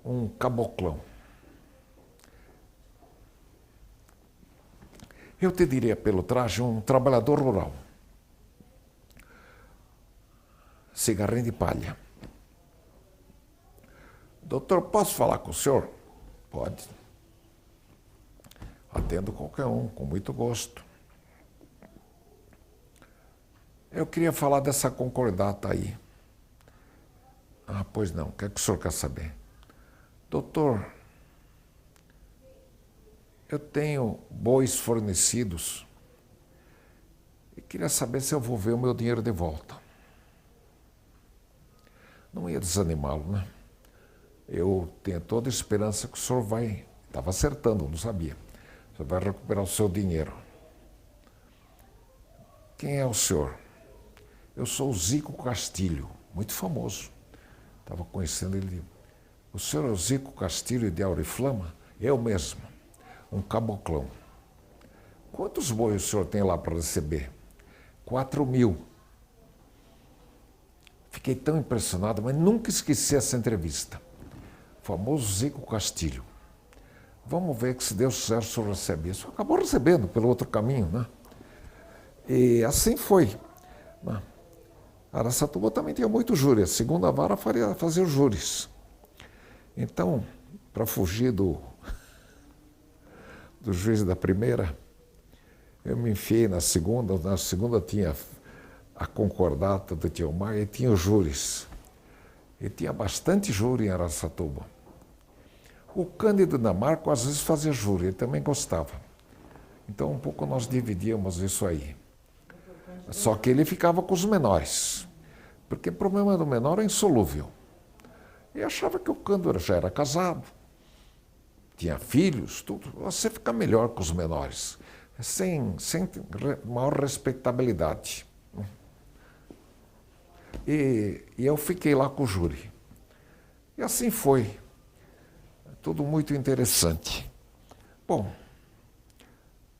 um caboclão. Eu te diria pelo traje um trabalhador rural. Cigarrinho de palha. Doutor, posso falar com o senhor? Pode. Atendo qualquer um, com muito gosto. Eu queria falar dessa concordata aí. Ah, pois não, o que é que o senhor quer saber? Doutor, eu tenho bois fornecidos e queria saber se eu vou ver o meu dinheiro de volta. Não ia desanimá-lo, né? Eu tenho toda a esperança que o senhor vai... Estava acertando, não sabia. O senhor vai recuperar o seu dinheiro. Quem é o senhor? Eu sou o Zico Castilho, muito famoso. Estava conhecendo ele. O senhor é o Zico Castilho de Auriflama? Eu mesmo, um caboclão. Quantos bois o senhor tem lá para receber? 4.000. Fiquei tão impressionado, mas nunca esqueci essa entrevista. O famoso Zico Castilho. Vamos ver que se Deus quiser o senhor recebe isso. Acabou recebendo pelo outro caminho, né? E assim foi. Né? Araçatuba também tinha muito júri. A segunda vara fazia os júris. Então, para fugir do juiz da primeira, eu me enfiei na segunda. Na segunda tinha a concordata do Tio Maia e tinha os júris. E tinha bastante júri em Araçatuba. O Cândido Damarco às vezes fazia júri, ele também gostava. Então um pouco nós dividíamos isso aí. Só que ele ficava com os menores, porque o problema do menor é insolúvel. E achava que o Cândido já era casado, tinha filhos, tudo. Você fica melhor com os menores, sem maior respeitabilidade. E eu fiquei lá com o júri. E assim foi. Tudo muito interessante. Bom,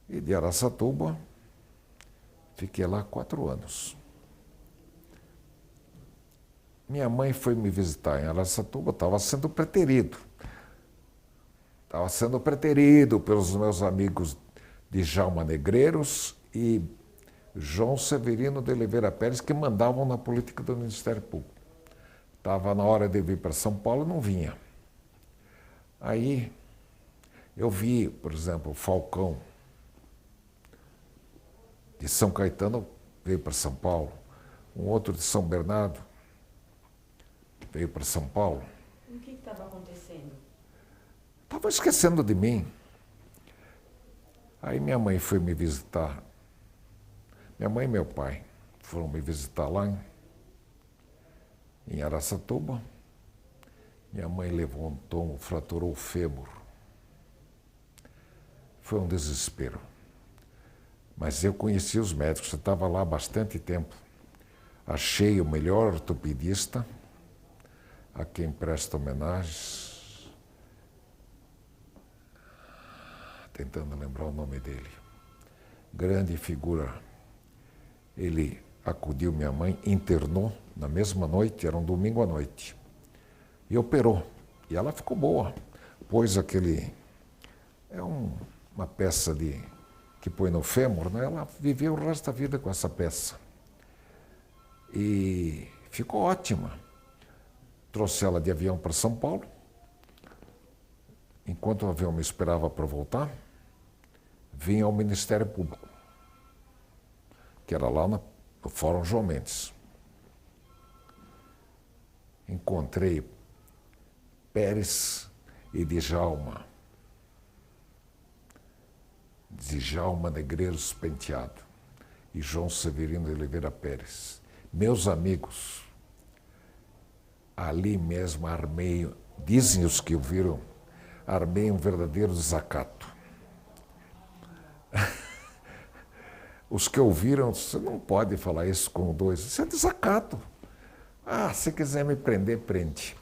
e de Araçatuba, fiquei lá 4 anos. Minha mãe foi me visitar em Araçatuba, estava sendo preterido. Estava sendo preterido pelos meus amigos Djalma Negreiros e João Severino de Oliveira Pérez, que mandavam na política do Ministério Público. Estava na hora de vir para São Paulo e não vinha. Aí eu vi, por exemplo, o Falcão de São Caetano veio para São Paulo, um outro de São Bernardo veio para São Paulo. O que estava acontecendo? Estava esquecendo de mim. Aí minha mãe foi me visitar. Minha mãe e meu pai foram me visitar lá em Araçatuba. Minha mãe levou um tombo, fraturou o fêmur. Foi um desespero. Mas eu conheci os médicos, eu estava lá há bastante tempo. Achei o melhor ortopedista, a quem presto homenagens. Tentando lembrar o nome dele. Grande figura. Ele acudiu minha mãe, internou na mesma noite, era um domingo à noite. E operou. E ela ficou boa. Pôs aquele... É uma peça que põe no fêmur, né? Ela viveu o resto da vida com essa peça. E ficou ótima. trouxe ela de avião para São Paulo. Enquanto o avião me esperava para voltar, vim ao Ministério Público, que era lá no Fórum João Mendes. Encontrei Pérez e Djalma Negreiros Penteado e João Severino de Oliveira Pérez. Meus amigos, ali mesmo armei, dizem os que o viram, armei um verdadeiro desacato. Os que ouviram, você não pode falar isso com dois, isso é desacato. Ah, se quiser me prender, prende.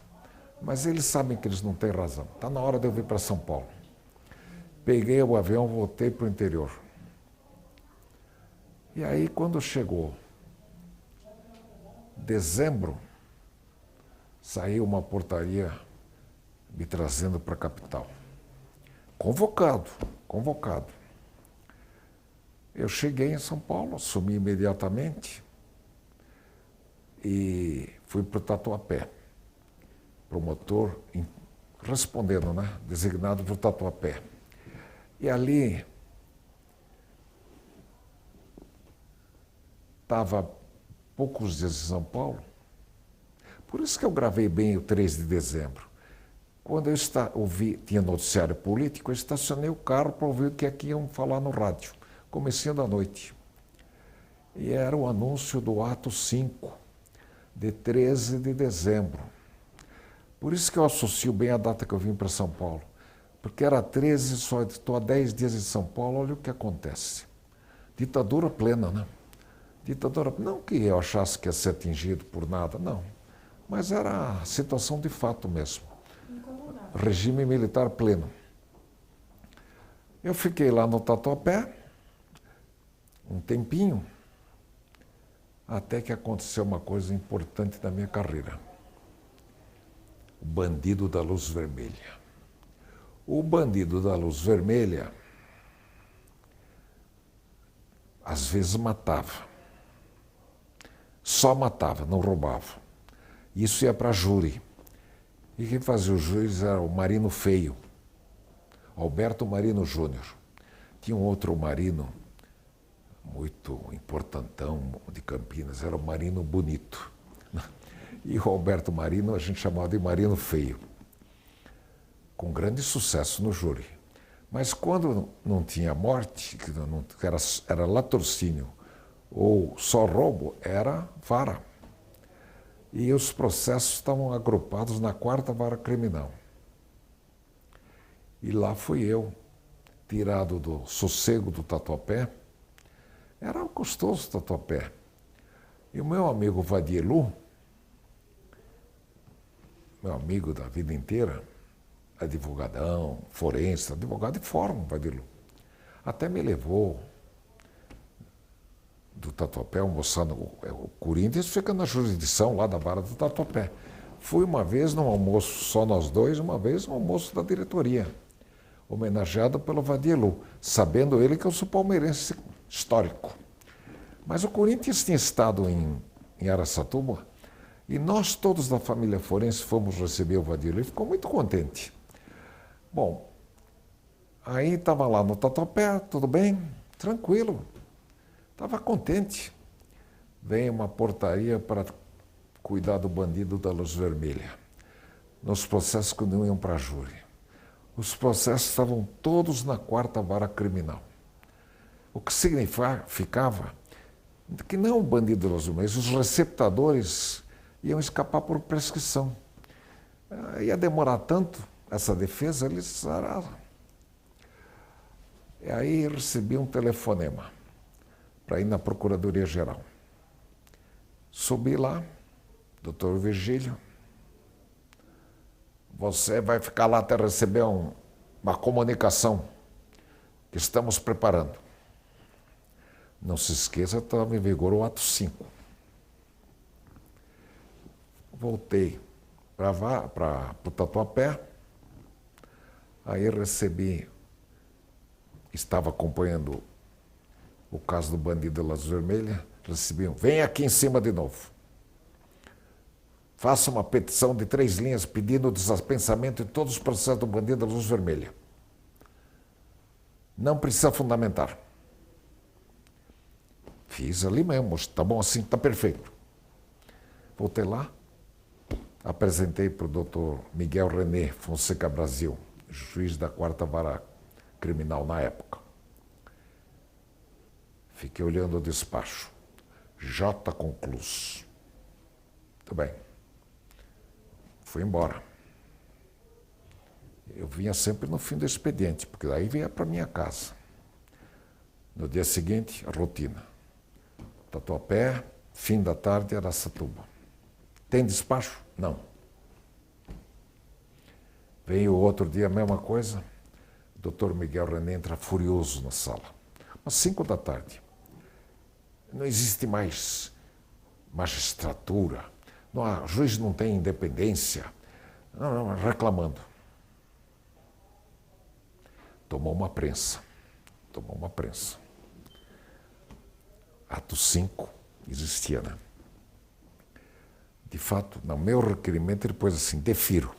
Mas eles sabem que eles não têm razão. Está na hora de eu vir para São Paulo. Peguei o avião, voltei para o interior. E aí, quando chegou dezembro, saiu uma portaria me trazendo para a capital. Convocado. Eu cheguei em São Paulo, assumi imediatamente e fui para o Tatuapé. Promotor, respondendo, né? Designado para o Tatuapé. E ali estava poucos dias em São Paulo. Por isso que eu gravei bem o 3 de dezembro. Quando eu ouvi, tinha noticiário político, eu estacionei o carro para ouvir o que aqui iam falar no rádio, comecinho da noite. E era o anúncio do ato 5, de 13 de dezembro. Por isso que eu associo bem a data que eu vim para São Paulo. Porque era 13, só estou há 10 dias em São Paulo, olha o que acontece. Ditadura plena, né? Ditadura, não que eu achasse que ia ser atingido por nada, não. Mas era a situação de fato mesmo. Regime militar pleno. Eu fiquei lá no Tatuapé um tempinho, até que aconteceu uma coisa importante na minha carreira. O bandido da luz vermelha. O bandido da luz vermelha, às vezes matava. Só matava, não roubava. Isso ia para júri. E quem fazia o júri era o Marino Feio, Alberto Marino Júnior. Tinha um outro Marino, muito importantão, de Campinas, era o Marino Bonito. E o Alberto Marino a gente chamava de Marino Feio, com grande sucesso no júri. Mas quando não tinha morte, que era latrocínio ou só roubo, era vara. E os processos estavam agrupados na 4ª Vara Criminal. E lá fui eu, tirado do sossego do Tatuapé. Era gostoso o Tatuapé. E o meu amigo Vadielu, meu amigo da vida inteira, advogadão, forense, advogado de fórum, Vadielu, até me levou do Tatuapé, almoçando. O Corinthians fica na jurisdição lá da vara do Tatuapé. Fui uma vez num almoço, só nós dois, uma vez no almoço da diretoria, homenageado pelo Vadielu, sabendo ele que eu sou palmeirense histórico. Mas o Corinthians tinha estado em Araçatuba e nós todos da família forense fomos receber o Vadielu e ficou muito contente. Bom, aí estava lá no Tatuapé, tudo bem, tranquilo. Estava contente. Vem uma portaria para cuidar do bandido da luz vermelha. Nos processos que não iam para júri. Os processos estavam todos na 4ª Vara Criminal. O que significava que não o bandido da luz vermelha, os receptadores iam escapar por prescrição. Ia demorar tanto essa defesa, eles araram. E aí recebi um telefonema para ir na Procuradoria-Geral. Subi lá, doutor Virgílio, você vai ficar lá até receber uma comunicação que estamos preparando. Não se esqueça, estava em vigor o ato 5. Voltei para o Tatuapé, aí recebi, estava acompanhando o caso do bandido da luz vermelha, recebi vem aqui em cima de novo. faça uma petição de 3 linhas pedindo o despensamento de todos os processos do bandido da luz vermelha. Não precisa fundamentar. Fiz ali mesmo, tá bom assim, tá perfeito. Voltei lá, apresentei para o doutor Miguel René Fonseca Brasil, juiz da 4ª Vara Criminal na época. Fiquei olhando o despacho. J. conclus. Muito bem. Fui embora. Eu vinha sempre no fim do expediente, porque daí vinha para minha casa. No dia seguinte, a rotina. Tatuapé, fim da tarde, Araçatuba. Tem despacho? Não. Veio outro dia, a mesma coisa. O doutor Miguel René entra furioso na sala. Às 5 da tarde. Não existe mais magistratura. O juiz não tem independência. Não, reclamando. Tomou uma prensa. Ato 5 existia, né? De fato, no meu requerimento, ele pôs assim, defiro.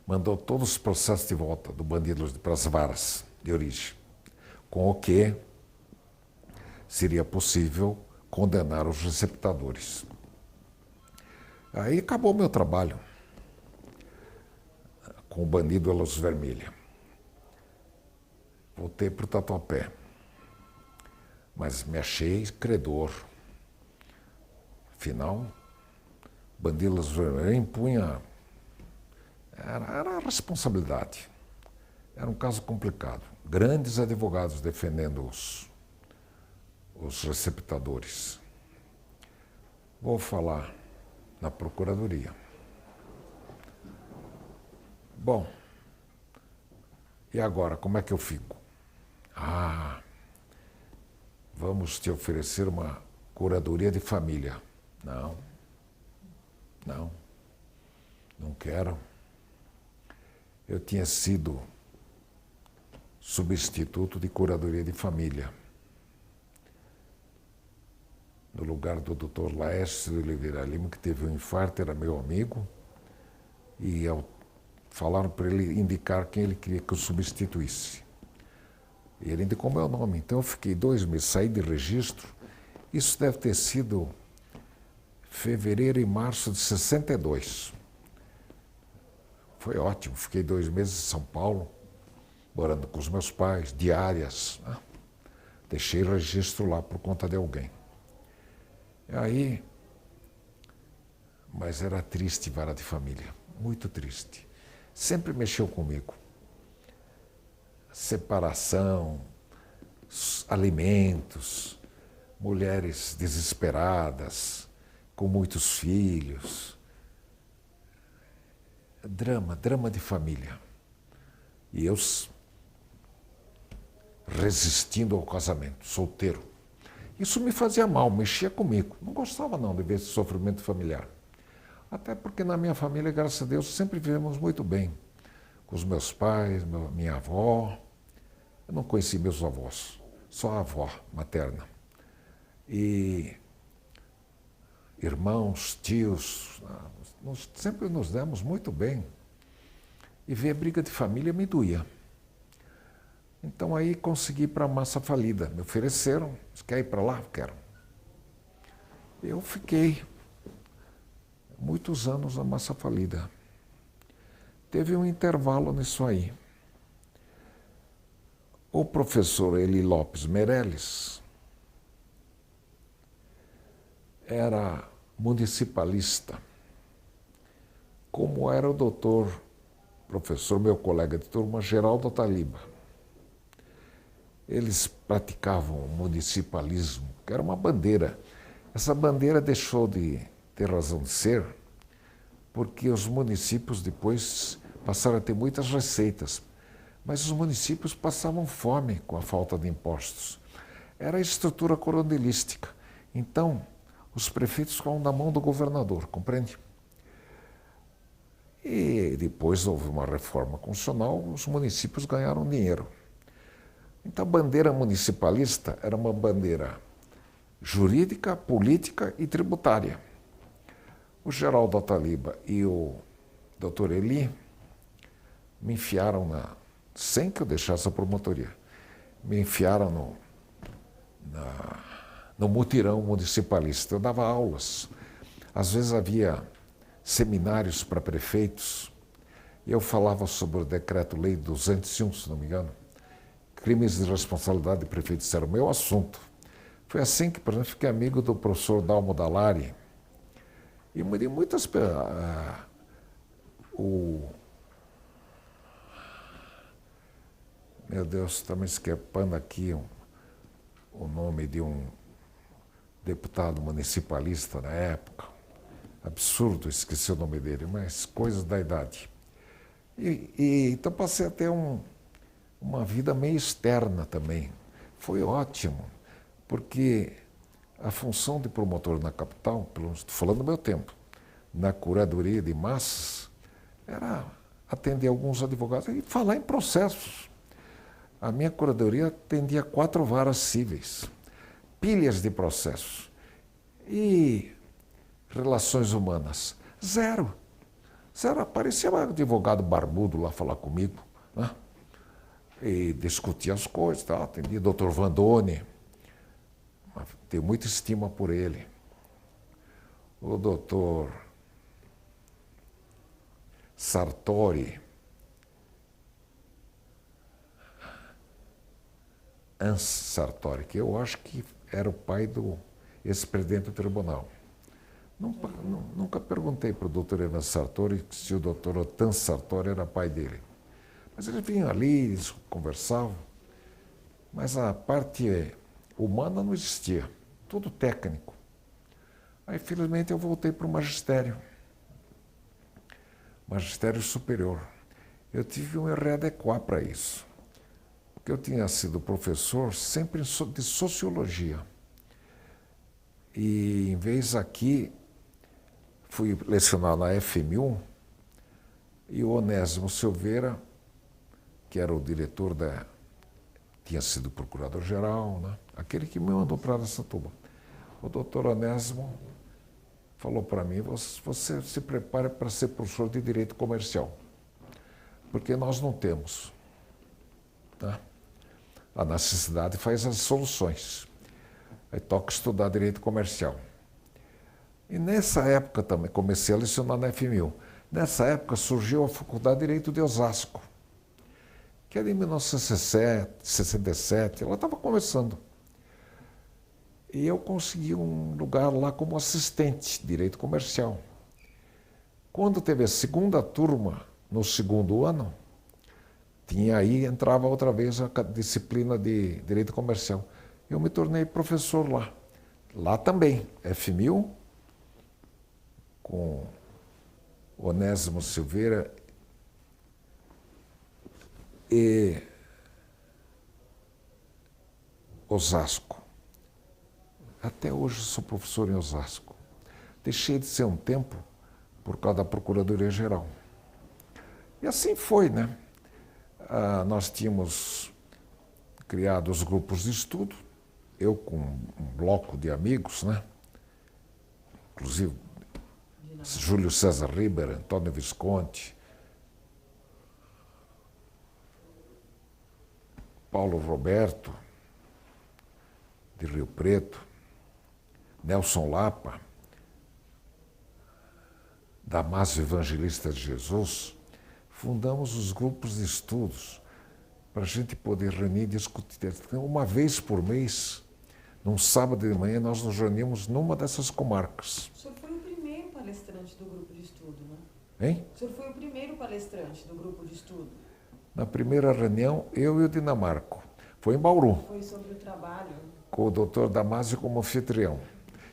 Mandou todos os processos de volta do bandido para as varas de origem, com o que seria possível condenar os receptadores. Aí acabou o meu trabalho com o bandido da luz vermelha. Voltei para o Tatuapé, mas me achei credor. Afinal, bandido da luz vermelha impunha... Era a responsabilidade. Era um caso complicado. Grandes advogados defendendo os receptadores. Vou falar na Procuradoria. Bom, e agora, como é que eu fico? Vamos te oferecer uma curadoria de família. Não quero. Eu tinha sido substituto de curadoria de família, no lugar do Dr. Laércio de Oliveira Lima, que teve um infarto, era meu amigo, e falaram para ele indicar quem ele queria que eu substituísse. E ele indicou meu nome, então eu fiquei 2 meses, saí de registro. Isso deve ter sido fevereiro e março de 62. Foi ótimo, fiquei 2 meses em São Paulo, morando com os meus pais, diárias. Né? Deixei registro lá por conta de alguém. E aí, mas era triste vara de família, muito triste. Sempre mexeu comigo. Separação, alimentos, mulheres desesperadas, com muitos filhos. Drama de família. E eu resistindo ao casamento, solteiro. Isso me fazia mal, mexia comigo. Não gostava não de ver esse sofrimento familiar. Até porque na minha família, graças a Deus, sempre vivemos muito bem. Com os meus pais, minha avó. Eu não conheci meus avós, só a avó materna. E irmãos, tios, sempre nos demos muito bem. E ver a briga de família me doía. Então aí consegui ir para a Massa Falida. Me ofereceram, você quer ir para lá? Quero. Eu fiquei muitos anos na Massa Falida. Teve um intervalo nisso aí. O professor Eli Lopes Meirelles era municipalista, como era o professor, meu colega de turma, Geraldo Taliba. Eles praticavam o municipalismo, que era uma bandeira. Essa bandeira deixou de ter razão de ser, porque os municípios depois passaram a ter muitas receitas, mas os municípios passavam fome com a falta de impostos. Era a estrutura coronelística. Então, os prefeitos ficavam na mão do governador, compreende? E depois houve uma reforma constitucional, os municípios ganharam dinheiro. Então a bandeira municipalista era uma bandeira jurídica, política e tributária. O Geraldo Ataliba e o Dr. Eli me enfiaram sem que eu deixasse a promotoria, me enfiaram no mutirão municipalista. Eu dava aulas. Às vezes havia seminários para prefeitos e eu falava sobre o decreto-lei 201, se não me engano. Crimes de responsabilidade de prefeitos era o meu assunto. Foi assim que, por exemplo, fiquei amigo do professor Dalmo Dallari e de muitas pessoas. Meu Deus, está me escapando aqui o nome de um deputado municipalista na época. Absurdo, esqueci o nome dele, mas coisas da idade. Então passei a ter uma vida meio externa também. Foi ótimo, porque a função de promotor na capital, pelo menos estou falando do meu tempo, na curadoria de massas, era atender alguns advogados e falar em processos. A minha curadoria atendia 4 varas cíveis, pilhas de processos. E relações humanas, zero. Zero. Aparecia um advogado barbudo lá falar comigo, né? E discutia as coisas, tá? Atendia o doutor Vandoni, tenho muita estima por ele. O doutor Sartori, Hans Sartori, que eu acho que era o pai do ex-presidente do tribunal. Nunca perguntei para o doutor Evan Sartori se o doutor Otan Sartori era pai dele. Mas eles vinham ali, eles conversavam, mas a parte humana não existia, tudo técnico. Aí, felizmente, eu voltei para o magistério superior. Eu tive um readequar para isso, porque eu tinha sido professor sempre de sociologia. E, em vez aqui, fui lecionar na FM1 e o Onésimo Silveira, que era o diretor tinha sido procurador-geral, né? Aquele que me mandou para Araçatuba. O doutor Onésimo falou para mim, você se prepare para ser professor de direito comercial, porque nós não temos. Tá? A necessidade faz as soluções. Aí toca estudar direito comercial. E nessa época também, comecei a lecionar na FM1. Nessa época surgiu a Faculdade de Direito de Osasco, que era em 1967, ela estava começando. E eu consegui um lugar lá como assistente de direito comercial. Quando teve a segunda turma, no segundo ano, entrava outra vez a disciplina de direito comercial. Eu me tornei professor lá. Lá também, FM1, com Onésimo Silveira e Osasco. Até hoje sou professor em Osasco. Deixei de ser um tempo por causa da Procuradoria-Geral. E assim foi, né? Nós tínhamos criado os grupos de estudo, eu com um bloco de amigos, né? Inclusive Júlio César Ribeiro, Antônio Visconti, Paulo Roberto, de Rio Preto, Nelson Lapa, Damásio Evangelista de Jesus, fundamos os grupos de estudos para a gente poder reunir e discutir. Uma vez por mês, num sábado de manhã, nós nos reunimos numa dessas comarcas. O senhor foi o primeiro palestrante do grupo de estudo, né? Hein? O senhor foi o primeiro palestrante do grupo de estudo? Na primeira reunião, eu e o Dinamarco. Foi em Bauru. Foi sobre o trabalho? Com o doutor Damásio como anfitrião.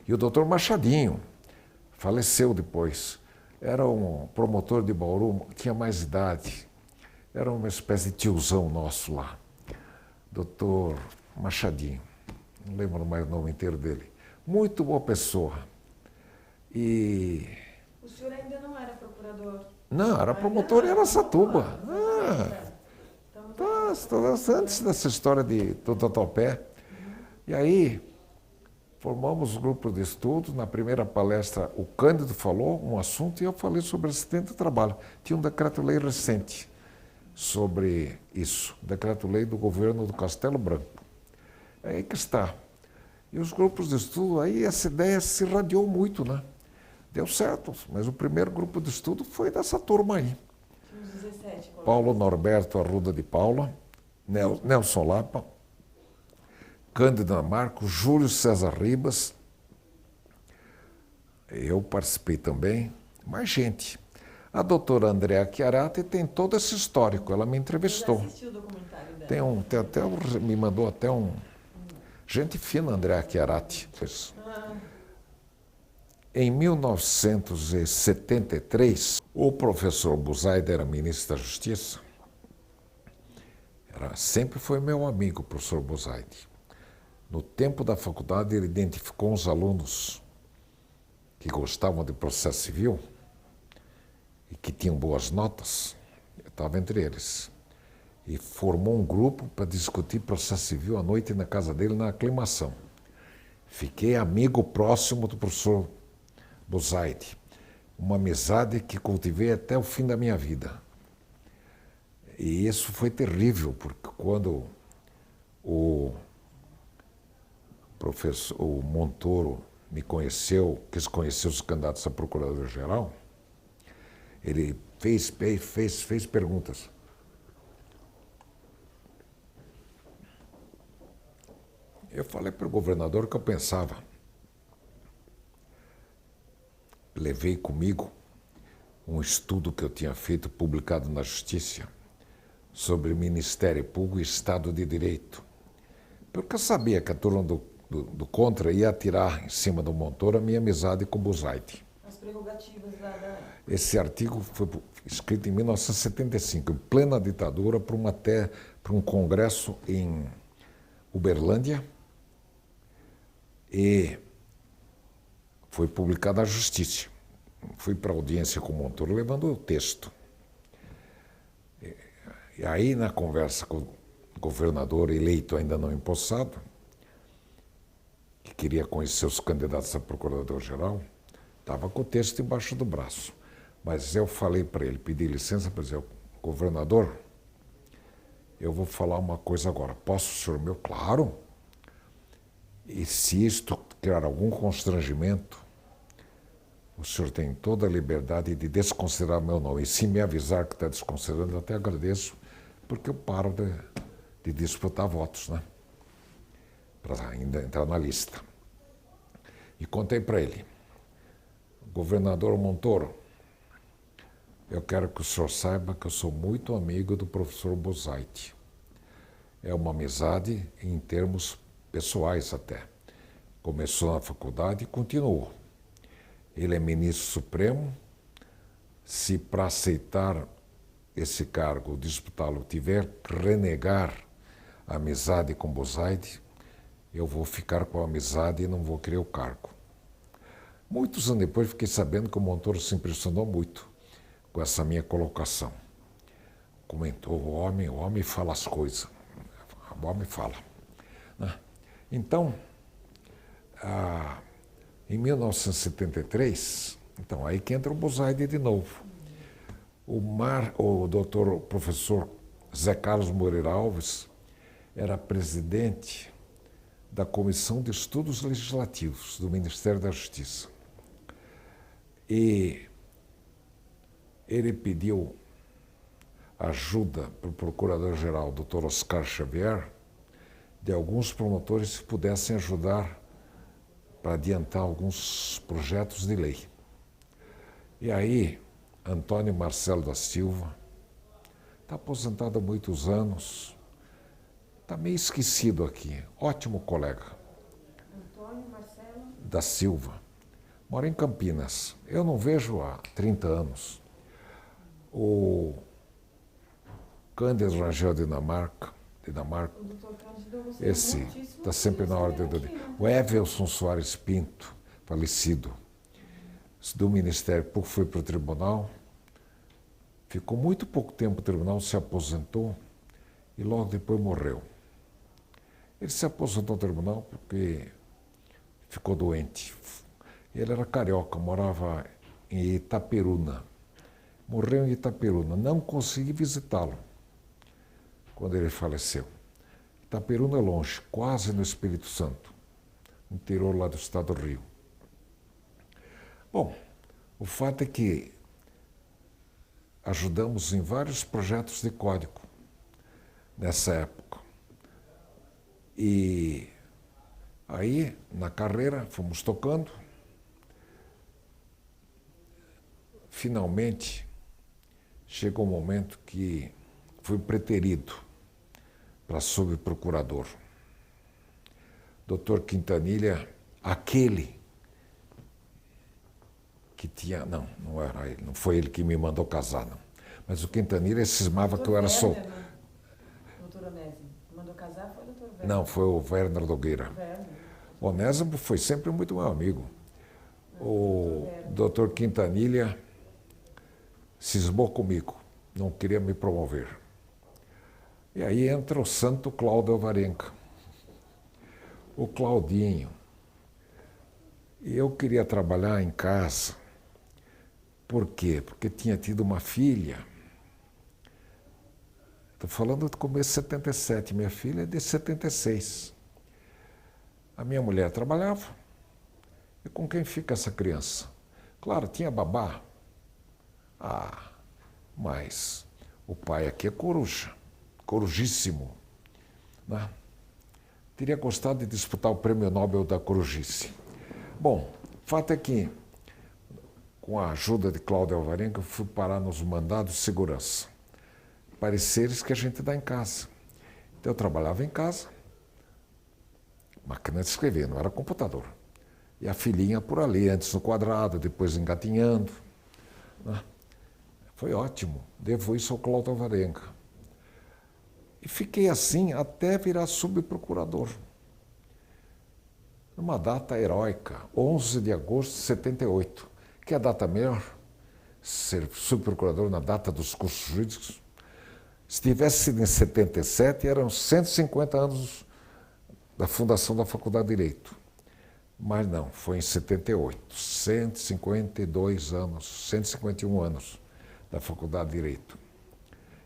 E o doutor Machadinho, faleceu depois. Era um promotor de Bauru, tinha mais idade. Era uma espécie de tiozão nosso lá. Doutor Machadinho. Não lembro mais o nome inteiro dele. Muito boa pessoa. E... O senhor ainda não era procurador? Não, era promotor em Araçatuba. Antes dessa história do Tatuapé. E aí, Formamos grupo de estudo. Na primeira palestra, o Cândido falou um assunto e eu falei sobre acidente de trabalho. Tinha um decreto-lei recente sobre isso, decreto-lei do governo do Castelo Branco. É aí que está. E os grupos de estudo, aí essa ideia se irradiou muito, né? Deu certo, mas o primeiro grupo de estudo foi dessa turma aí. Tínhamos 17 colegas. Paulo Norberto Arruda de Paula, Nelson Lapa, Cândido Marco, Júlio César Ribas, eu participei também, mais gente. A doutora Andréa Chiarati tem todo esse histórico, ela me entrevistou. Eu já assisti o documentário dela. Me mandou até um... Gente fina, Andréa Chiarati. Em 1973, o professor Buzaide era ministro da Justiça. Sempre foi meu amigo, o professor Buzaide. No tempo da faculdade, ele identificou uns alunos que gostavam de processo civil e que tinham boas notas, eu estava entre eles, e formou um grupo para discutir processo civil à noite na casa dele, na aclimação. Fiquei amigo próximo do professor Buzaide, uma amizade que cultivei até o fim da minha vida. E isso foi terrível, porque quando o Montoro me conheceu, quis conhecer os candidatos a procurador-geral, ele fez perguntas. Eu falei para o governador que eu pensava. Levei comigo um estudo que eu tinha feito, publicado na Justiça, sobre Ministério Público e Estado de Direito. Porque eu sabia que a turma do Contra ia atirar em cima do Montoro a minha amizade com o Buzaide. As prerrogativas da... Esse artigo foi escrito em 1975, em plena ditadura, para um congresso em Uberlândia, e foi publicado na Justiça. Fui para a audiência com o Montoro, levando o texto. E aí, na conversa com o governador eleito, ainda não empossado, que queria conhecer os candidatos a procurador-geral, estava com o texto embaixo do braço. Mas eu falei para ele, pedi licença para dizer, governador, eu vou falar uma coisa agora. Posso, senhor meu? Claro. E se isto criar algum constrangimento, o senhor tem toda a liberdade de desconsiderar meu nome. E se me avisar que está desconsiderando, eu até agradeço, porque eu paro de disputar votos, né? Para ainda entrar na lista. E contei para ele, governador Montoro, eu quero que o senhor saiba que eu sou muito amigo do professor Buzaide. É uma amizade em termos pessoais até. Começou na faculdade e continuou. Ele é ministro supremo. Se para aceitar esse cargo, disputá-lo, tiver que renegar a amizade com Buzaide, eu vou ficar com a amizade e não vou querer o cargo. Muitos anos depois fiquei sabendo que o Montoro se impressionou muito com essa minha colocação. Comentou, o homem fala as coisas. O homem fala. Então, em 1973, então aí que entra o Buzaide de novo. O doutor professor Zé Carlos Moreira Alves era presidente da Comissão de Estudos Legislativos do Ministério da Justiça. E ele pediu ajuda para o procurador-geral, Dr. Oscar Xavier, de alguns promotores que pudessem ajudar para adiantar alguns projetos de lei. E aí, Antônio Marcelo da Silva, está aposentado há muitos anos, está meio esquecido aqui, ótimo colega. Antônio Marcelo da Silva, mora em Campinas. Eu não vejo há 30 anos. O Cândido Rangel Dinamarca, o doutor Cândido, você esse está sempre na ordem do dia. O Evelson Soares Pinto, falecido, do Ministério Público, foi para o tribunal, ficou muito pouco tempo no tribunal, se aposentou e logo depois morreu. Ele se aposentou no tribunal porque ficou doente. Ele era carioca, morava em Itaperuna. Morreu em Itaperuna. Não consegui visitá-lo quando ele faleceu. Itaperuna é longe, quase no Espírito Santo, interior lá do estado do Rio. Bom, o fato é que ajudamos em vários projetos de código nessa época. E aí, na carreira, fomos tocando. Finalmente, chegou um momento que fui preterido para subprocurador. Doutor Quintanilha, aquele que tinha... Não era ele, não foi ele que me mandou casar, não. Mas o Quintanilha cismava que eu era solteiro. Doutor Onésimo, mandou casar foi o doutor Werner? Não, foi o Werner Nogueira. O Onésimo foi sempre muito meu amigo. O doutor Quintanilha cismou comigo, não queria me promover. E aí entra o santo Cláudio Alvarenga, o Claudinho. E eu queria trabalhar em casa. Por quê? Porque tinha tido uma filha. Estou falando do começo de 77, minha filha é de 76. A minha mulher trabalhava. E com quem fica essa criança? Claro, tinha babá. Mas o pai aqui é coruja, corujíssimo. Né? Teria gostado de disputar o prêmio Nobel da corujice. Bom, o fato é que, com a ajuda de Cláudio Alvarenga, eu fui parar nos mandados de segurança. Pareceres que a gente dá em casa. Então eu trabalhava em casa, máquina de escrever, não era computador. E a filhinha por ali, antes no quadrado, depois engatinhando. Né? Foi ótimo, devo isso ao Cláudio Alvarenga. E fiquei assim até virar subprocurador. Numa data heróica, 11 de agosto de 78. Que é a data melhor? Ser subprocurador na data dos cursos jurídicos. Se tivesse sido em 77, eram 150 anos da fundação da Faculdade de Direito. Mas não, foi em 78. 152 anos, 151 anos da Faculdade de Direito.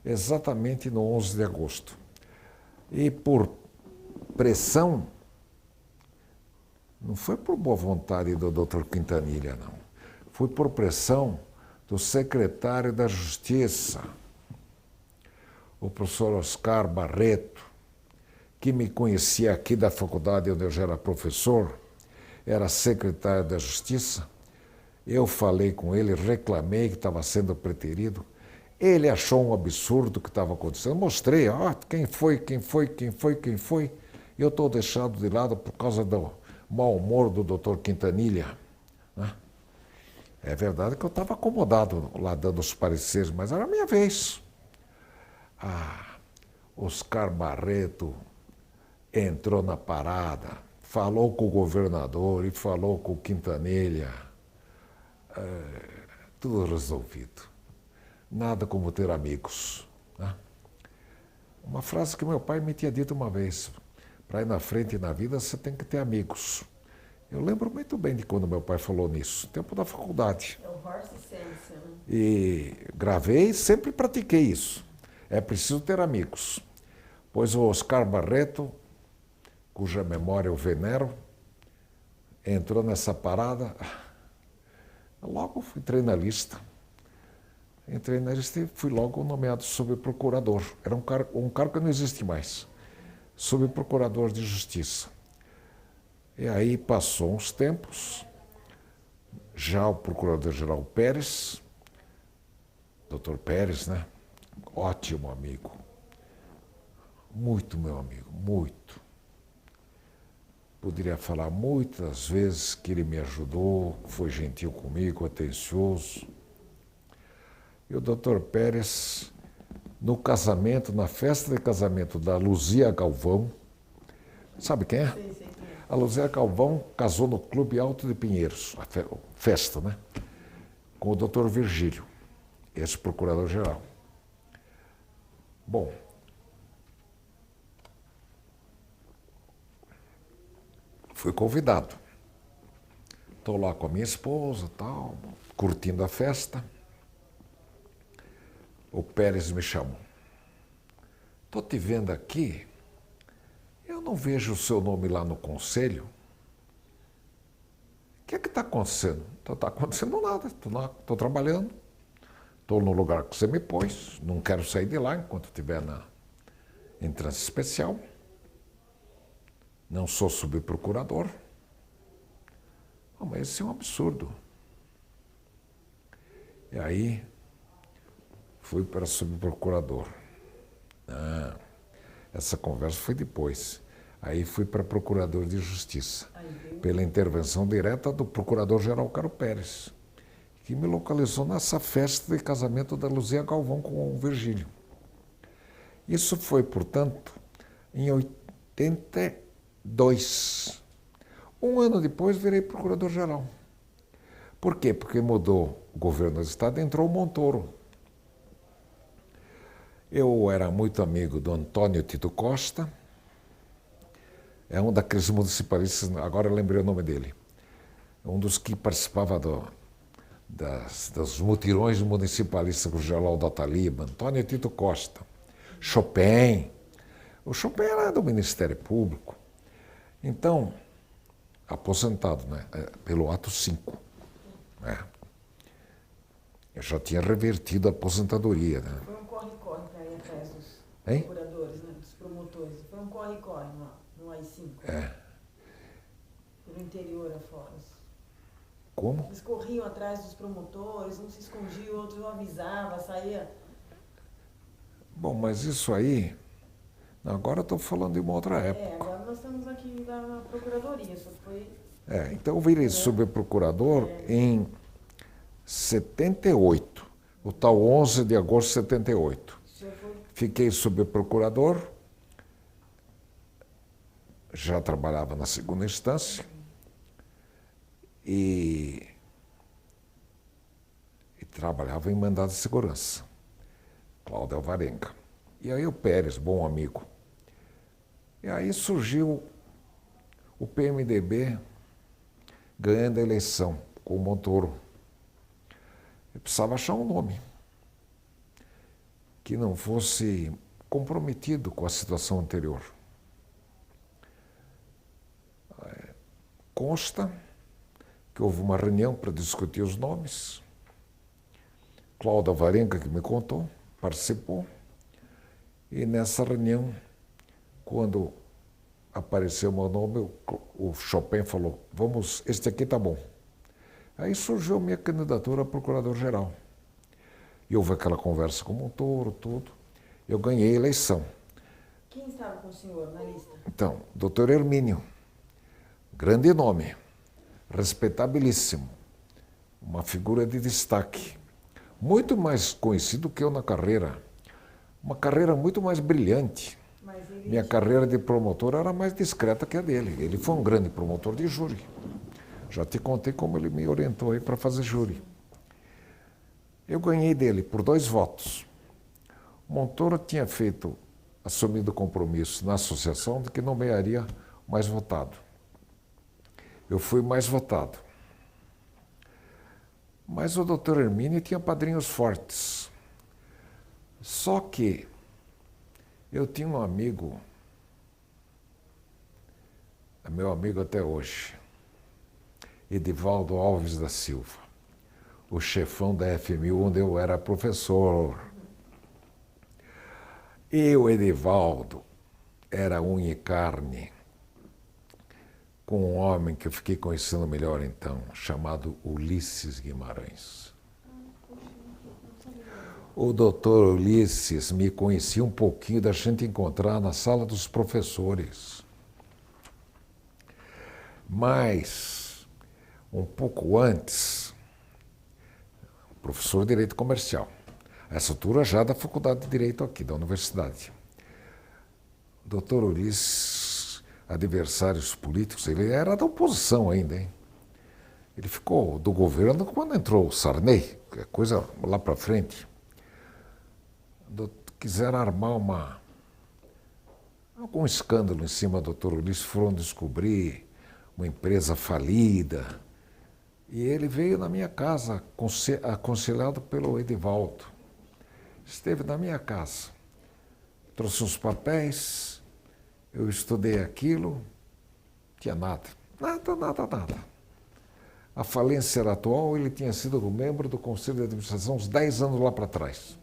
Exatamente no 11 de agosto. E por pressão, não foi por boa vontade do Dr. Quintanilha, não. Foi por pressão do secretário da Justiça, o professor Oscar Barreto, que me conhecia aqui da faculdade onde eu já era professor, era secretário da Justiça. Eu falei com ele, reclamei que estava sendo preterido. Ele achou um absurdo o que estava acontecendo. Mostrei, quem foi. Eu estou deixado de lado por causa do mau humor do doutor Quintanilha. Né? É verdade que eu estava acomodado lá dando os pareceres, mas era a minha vez. Oscar Barreto entrou na parada, falou com o governador e falou com o Quintanilha. Tudo resolvido. Nada como ter amigos. Né? Uma frase que meu pai me tinha dito uma vez. Para ir na frente na vida, você tem que ter amigos. Eu lembro muito bem de quando meu pai falou nisso, tempo da faculdade. É o Horst Sense, né? E gravei e sempre pratiquei isso. É preciso ter amigos. Pois o Oscar Barreto, cuja memória eu venero, entrou nessa parada. Logo entrei na lista. Entrei na lista e fui logo nomeado subprocurador. Era um cargo que não existe mais. Subprocurador de Justiça. E aí passou uns tempos, já o Procurador-Geral Pérez, doutor Pérez, né? Ótimo amigo. Muito meu amigo, muito. Poderia falar muitas vezes que ele me ajudou, foi gentil comigo, atencioso. E o doutor Pérez, no casamento, na festa de casamento da Luzia Galvão, sabe quem é? Sim, sim. A Luzia Galvão casou no Clube Alto de Pinheiros, a festa, né? Com o doutor Virgílio, esse procurador-geral. Bom, fui convidado Estou lá com a minha esposa, tal, curtindo a festa. O Pérez me chamou. Estou te vendo aqui, eu não vejo o seu nome lá no conselho. O que é que está acontecendo? Não está acontecendo nada, estou trabalhando, estou no lugar que você me pôs, não quero sair de lá enquanto estiver em trânsito especial. Não sou subprocurador. Mas isso é um absurdo. E aí, fui para subprocurador. Essa conversa foi depois. Aí fui para procurador de justiça, pela intervenção direta do procurador-geral Caro Pérez, que me localizou nessa festa de casamento da Luzia Galvão com o Virgílio. Isso foi, portanto, em 82. Um ano depois virei procurador-geral. Por quê? Porque mudou o governo do Estado e entrou o Montoro. Eu era muito amigo do Antônio Tito Costa, é um daqueles municipalistas, agora eu lembrei o nome dele, um dos que participava dos mutirões municipalistas com o Geraldo Ataliba, Antônio Tito Costa, Chopin. O Chopin era do Ministério Público. Então, aposentado, né? Pelo ato 5. Né? Eu já tinha revertido a aposentadoria. Né? Foi um corre-corre para ir atrás dos Hein? procuradores, né? Dos promotores. Foi um corre-corre no AI-5. Pelo interior afora. Como? Eles corriam atrás dos promotores, um se escondia, o outro avisava, saía. Bom, mas isso aí, agora eu estou falando de uma outra época. Agora nós estamos aqui na Procuradoria, só foi... Então eu virei subprocurador em 78, o tal 11 de agosto de 78. Fiquei subprocurador, já trabalhava na segunda instância e trabalhava em mandado de segurança, Cláudio Alvarenga. E aí o Pérez, bom amigo. E aí surgiu o PMDB ganhando a eleição com o Montoro. Eu precisava achar um nome que não fosse comprometido com a situação anterior. Consta que houve uma reunião para discutir os nomes. Cláudio Alvarenga, que me contou, participou. E nessa reunião, quando apareceu o meu nome, o Chopin falou, este aqui tá bom. Aí surgiu a minha candidatura a procurador-geral. E houve aquela conversa com o Montoro, tudo. Eu ganhei a eleição. Quem estava com o senhor na lista? Então, doutor Hermínio, grande nome, respeitabilíssimo, uma figura de destaque, muito mais conhecido que eu na carreira, uma carreira muito mais brilhante. Minha carreira de promotor era mais discreta que a dele. Ele foi um grande promotor de júri. Já te contei como ele me orientou aí para fazer júri. Eu ganhei dele por 2 votos. O Montoro tinha assumido o compromisso na associação de que nomearia o mais votado. Eu fui mais votado. Mas o doutor Hermínio tinha padrinhos fortes. Só que eu tinha um amigo, é meu amigo até hoje, Edivaldo Alves da Silva, o chefão da FMU, onde eu era professor. E o Edivaldo era unha e carne com um homem que eu fiquei conhecendo melhor então, chamado Ulisses Guimarães. O doutor Ulisses me conhecia um pouquinho da gente encontrar na sala dos professores. Mas, um pouco antes, professor de Direito Comercial, essa altura já da Faculdade de Direito aqui, da Universidade. O doutor Ulisses, adversários políticos, ele era da oposição ainda, hein? Ele ficou do governo quando entrou o Sarney, que é coisa lá para frente. Quiseram armar algum escândalo em cima do doutor Ulisses, foram descobrir uma empresa falida, E ele veio na minha casa, aconselhado pelo Edivaldo. Esteve na minha casa. Trouxe uns papéis, eu estudei aquilo, não tinha nada. Nada. A falência era atual, ele tinha sido membro do Conselho de Administração uns 10 anos lá para trás.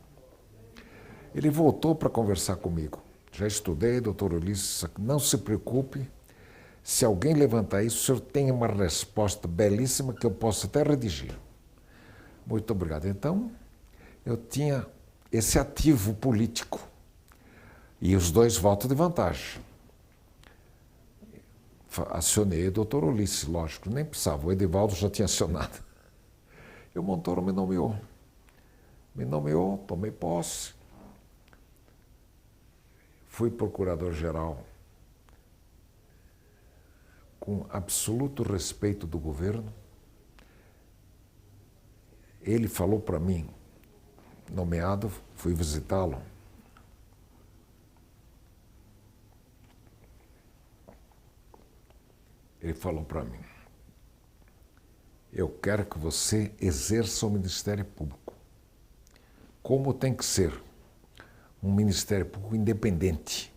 Ele voltou para conversar comigo. Já estudei, doutor Ulisses, não se preocupe. Se alguém levantar isso, o senhor tem uma resposta belíssima que eu posso até redigir. Muito obrigado. Então, eu tinha esse ativo político e os 2 votos de vantagem. Acionei o doutor Ulisses, lógico, nem precisava, o Edivaldo já tinha acionado. E o Montoro me nomeou. Tomei posse. Fui procurador-geral com absoluto respeito do governo. Ele falou para mim, nomeado, fui visitá-lo. Ele falou para mim, eu quero que você exerça o Ministério Público. Como tem que ser? Um Ministério Público independente.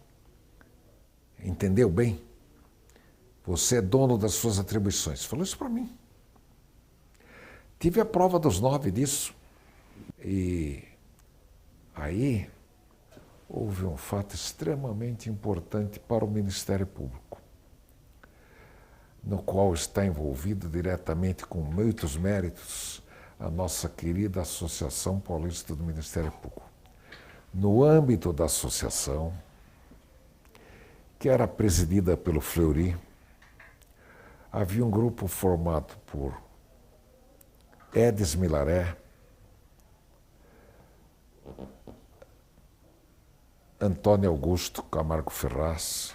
Entendeu bem? Você é dono das suas atribuições. Falou isso para mim. Tive a prova dos 9 disso. E aí houve um fato extremamente importante para o Ministério Público, no qual está envolvido diretamente com muitos méritos a nossa querida Associação Paulista do Ministério Público. No âmbito da associação, que era presidida pelo Fleury, havia um grupo formado por Edes Milaré, Antônio Augusto Camargo Ferraz,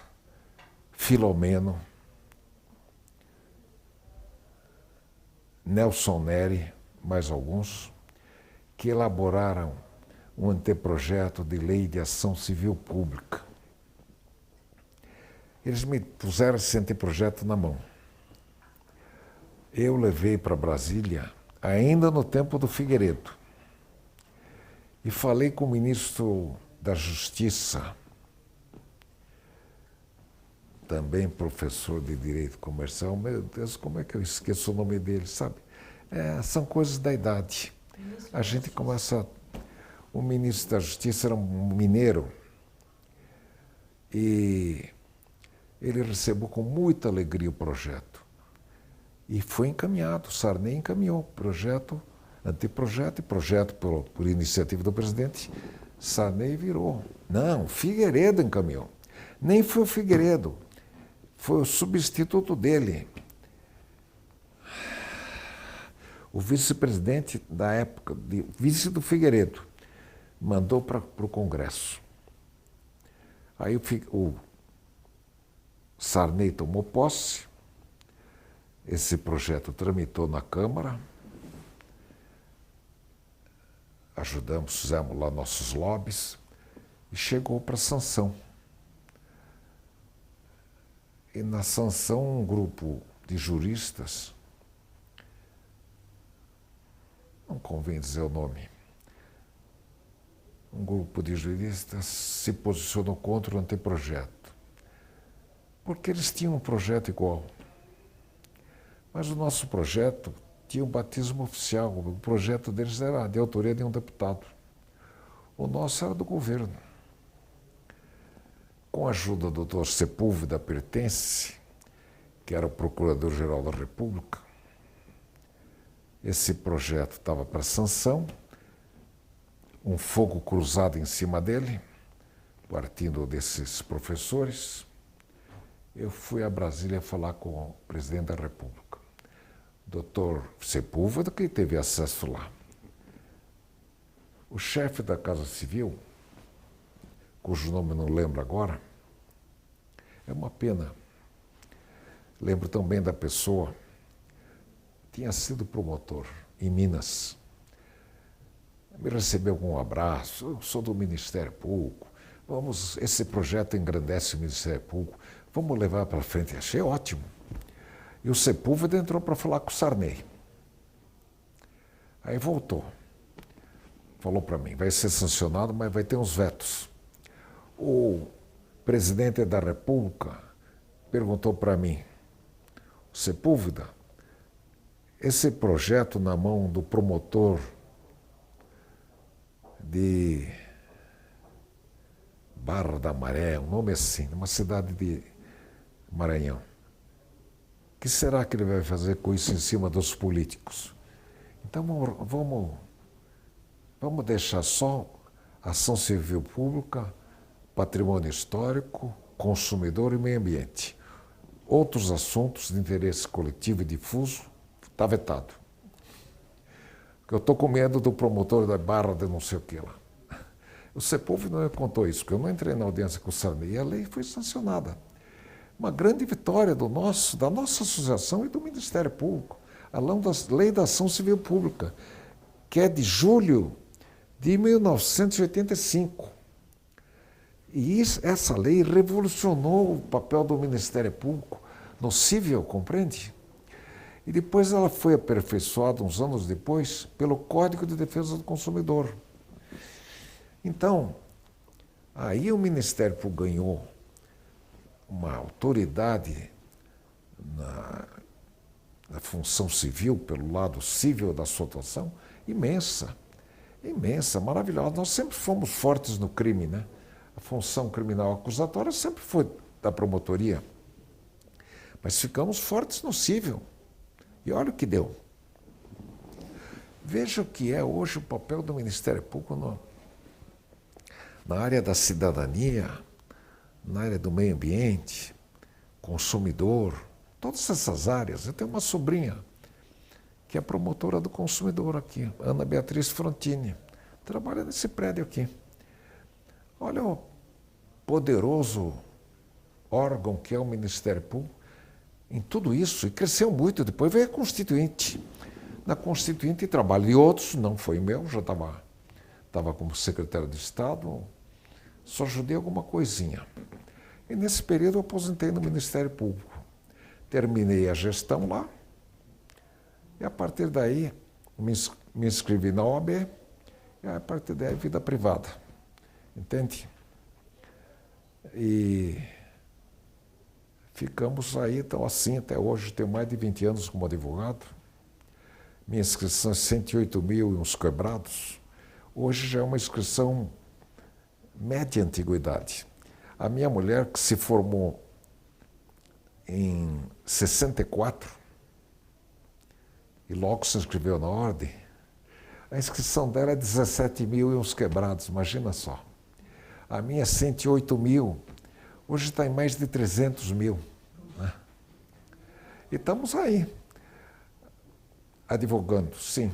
Filomeno, Nelson Neri, mais alguns, que elaboraram um anteprojeto de lei de ação civil pública. Eles me puseram esse anteprojeto na mão. Eu levei para Brasília, ainda no tempo do Figueiredo, e falei com o ministro da Justiça, também professor de Direito Comercial. Meu Deus, como é que eu esqueço o nome dele, sabe? São coisas da idade. A gente começa... O ministro da Justiça era um mineiro e ele recebeu com muita alegria o projeto. E foi encaminhado, Sarney encaminhou projeto, anteprojeto e projeto por iniciativa do presidente. Sarney virou. Não, Figueiredo encaminhou. Nem foi o Figueiredo, foi o substituto dele. O vice-presidente da época, vice do Figueiredo, mandou para o Congresso. Aí o Sarney tomou posse, esse projeto tramitou na Câmara, ajudamos, fizemos lá nossos lobbies e chegou para a sanção. E na sanção um grupo de juristas, não convém dizer o nome, um grupo de juristas se posicionou contra o anteprojeto, porque eles tinham um projeto igual. Mas o nosso projeto tinha um batismo oficial, o projeto deles era de autoria de um deputado. O nosso era do governo. Com a ajuda do Dr. Sepúlveda Pertence, que era o Procurador-Geral da República, esse projeto estava para sanção, um fogo cruzado em cima dele, partindo desses professores. Eu fui a Brasília falar com o presidente da República, Dr. Sepúlveda, que teve acesso lá. O chefe da Casa Civil, cujo nome eu não lembro agora, é uma pena. Lembro também da pessoa, tinha sido promotor em Minas. Me recebeu com um abraço, eu sou do Ministério Público, esse projeto engrandece o Ministério Público, vamos levar para frente. Achei ótimo. E o Sepúlveda entrou para falar com o Sarney. Aí voltou. Falou para mim, vai ser sancionado, mas vai ter uns vetos. O presidente da República perguntou para mim, Sepúlveda, esse projeto na mão do promotor de Barra da Maré, um nome assim, uma cidade de Maranhão. O que será que ele vai fazer com isso em cima dos políticos? Então vamos deixar só ação civil pública, patrimônio histórico, consumidor e meio ambiente. Outros assuntos de interesse coletivo e difuso, está vetado. Porque eu estou com medo do promotor da Barra de não sei o que lá. O Sepúlveda não me contou isso, porque eu não entrei na audiência com o Sarney e a lei foi sancionada. Uma grande vitória da nossa associação e do Ministério Público. A Lei da Ação Civil Pública, que é de julho de 1985. E essa lei revolucionou o papel do Ministério Público no civil, compreende? E depois ela foi aperfeiçoada, uns anos depois, pelo Código de Defesa do Consumidor. Então, aí o Ministério Público ganhou uma autoridade na função civil, pelo lado civil da sua atuação, imensa, maravilhosa. Nós sempre fomos fortes no crime, né? A função criminal acusatória sempre foi da promotoria, mas ficamos fortes no civil. E olha o que deu. Veja o que é hoje o papel do Ministério Público na área da cidadania, na área do meio ambiente, consumidor, todas essas áreas. Eu tenho uma sobrinha que é promotora do consumidor aqui, Ana Beatriz Frontini, trabalha nesse prédio aqui. Olha o poderoso órgão que é o Ministério Público em tudo isso, e cresceu muito. Depois veio a Constituinte. Na Constituinte trabalho de outros, não foi meu, já estava como secretário de Estado, só ajudei alguma coisinha. E nesse período eu aposentei no Ministério Público. Terminei a gestão lá, e a partir daí me inscrevi na OAB, e a partir daí vida privada. Entende? E ficamos aí, então assim, até hoje, tenho mais de 20 anos como advogado. Minha inscrição é 108 mil e uns quebrados. Hoje já é uma inscrição média antiguidade. A minha mulher, que se formou em 64 e logo se inscreveu na ordem, a inscrição dela é 17 mil e uns quebrados, imagina só. A minha é 108 mil, hoje está em mais de 300 mil. Né? E estamos aí, advogando, sim.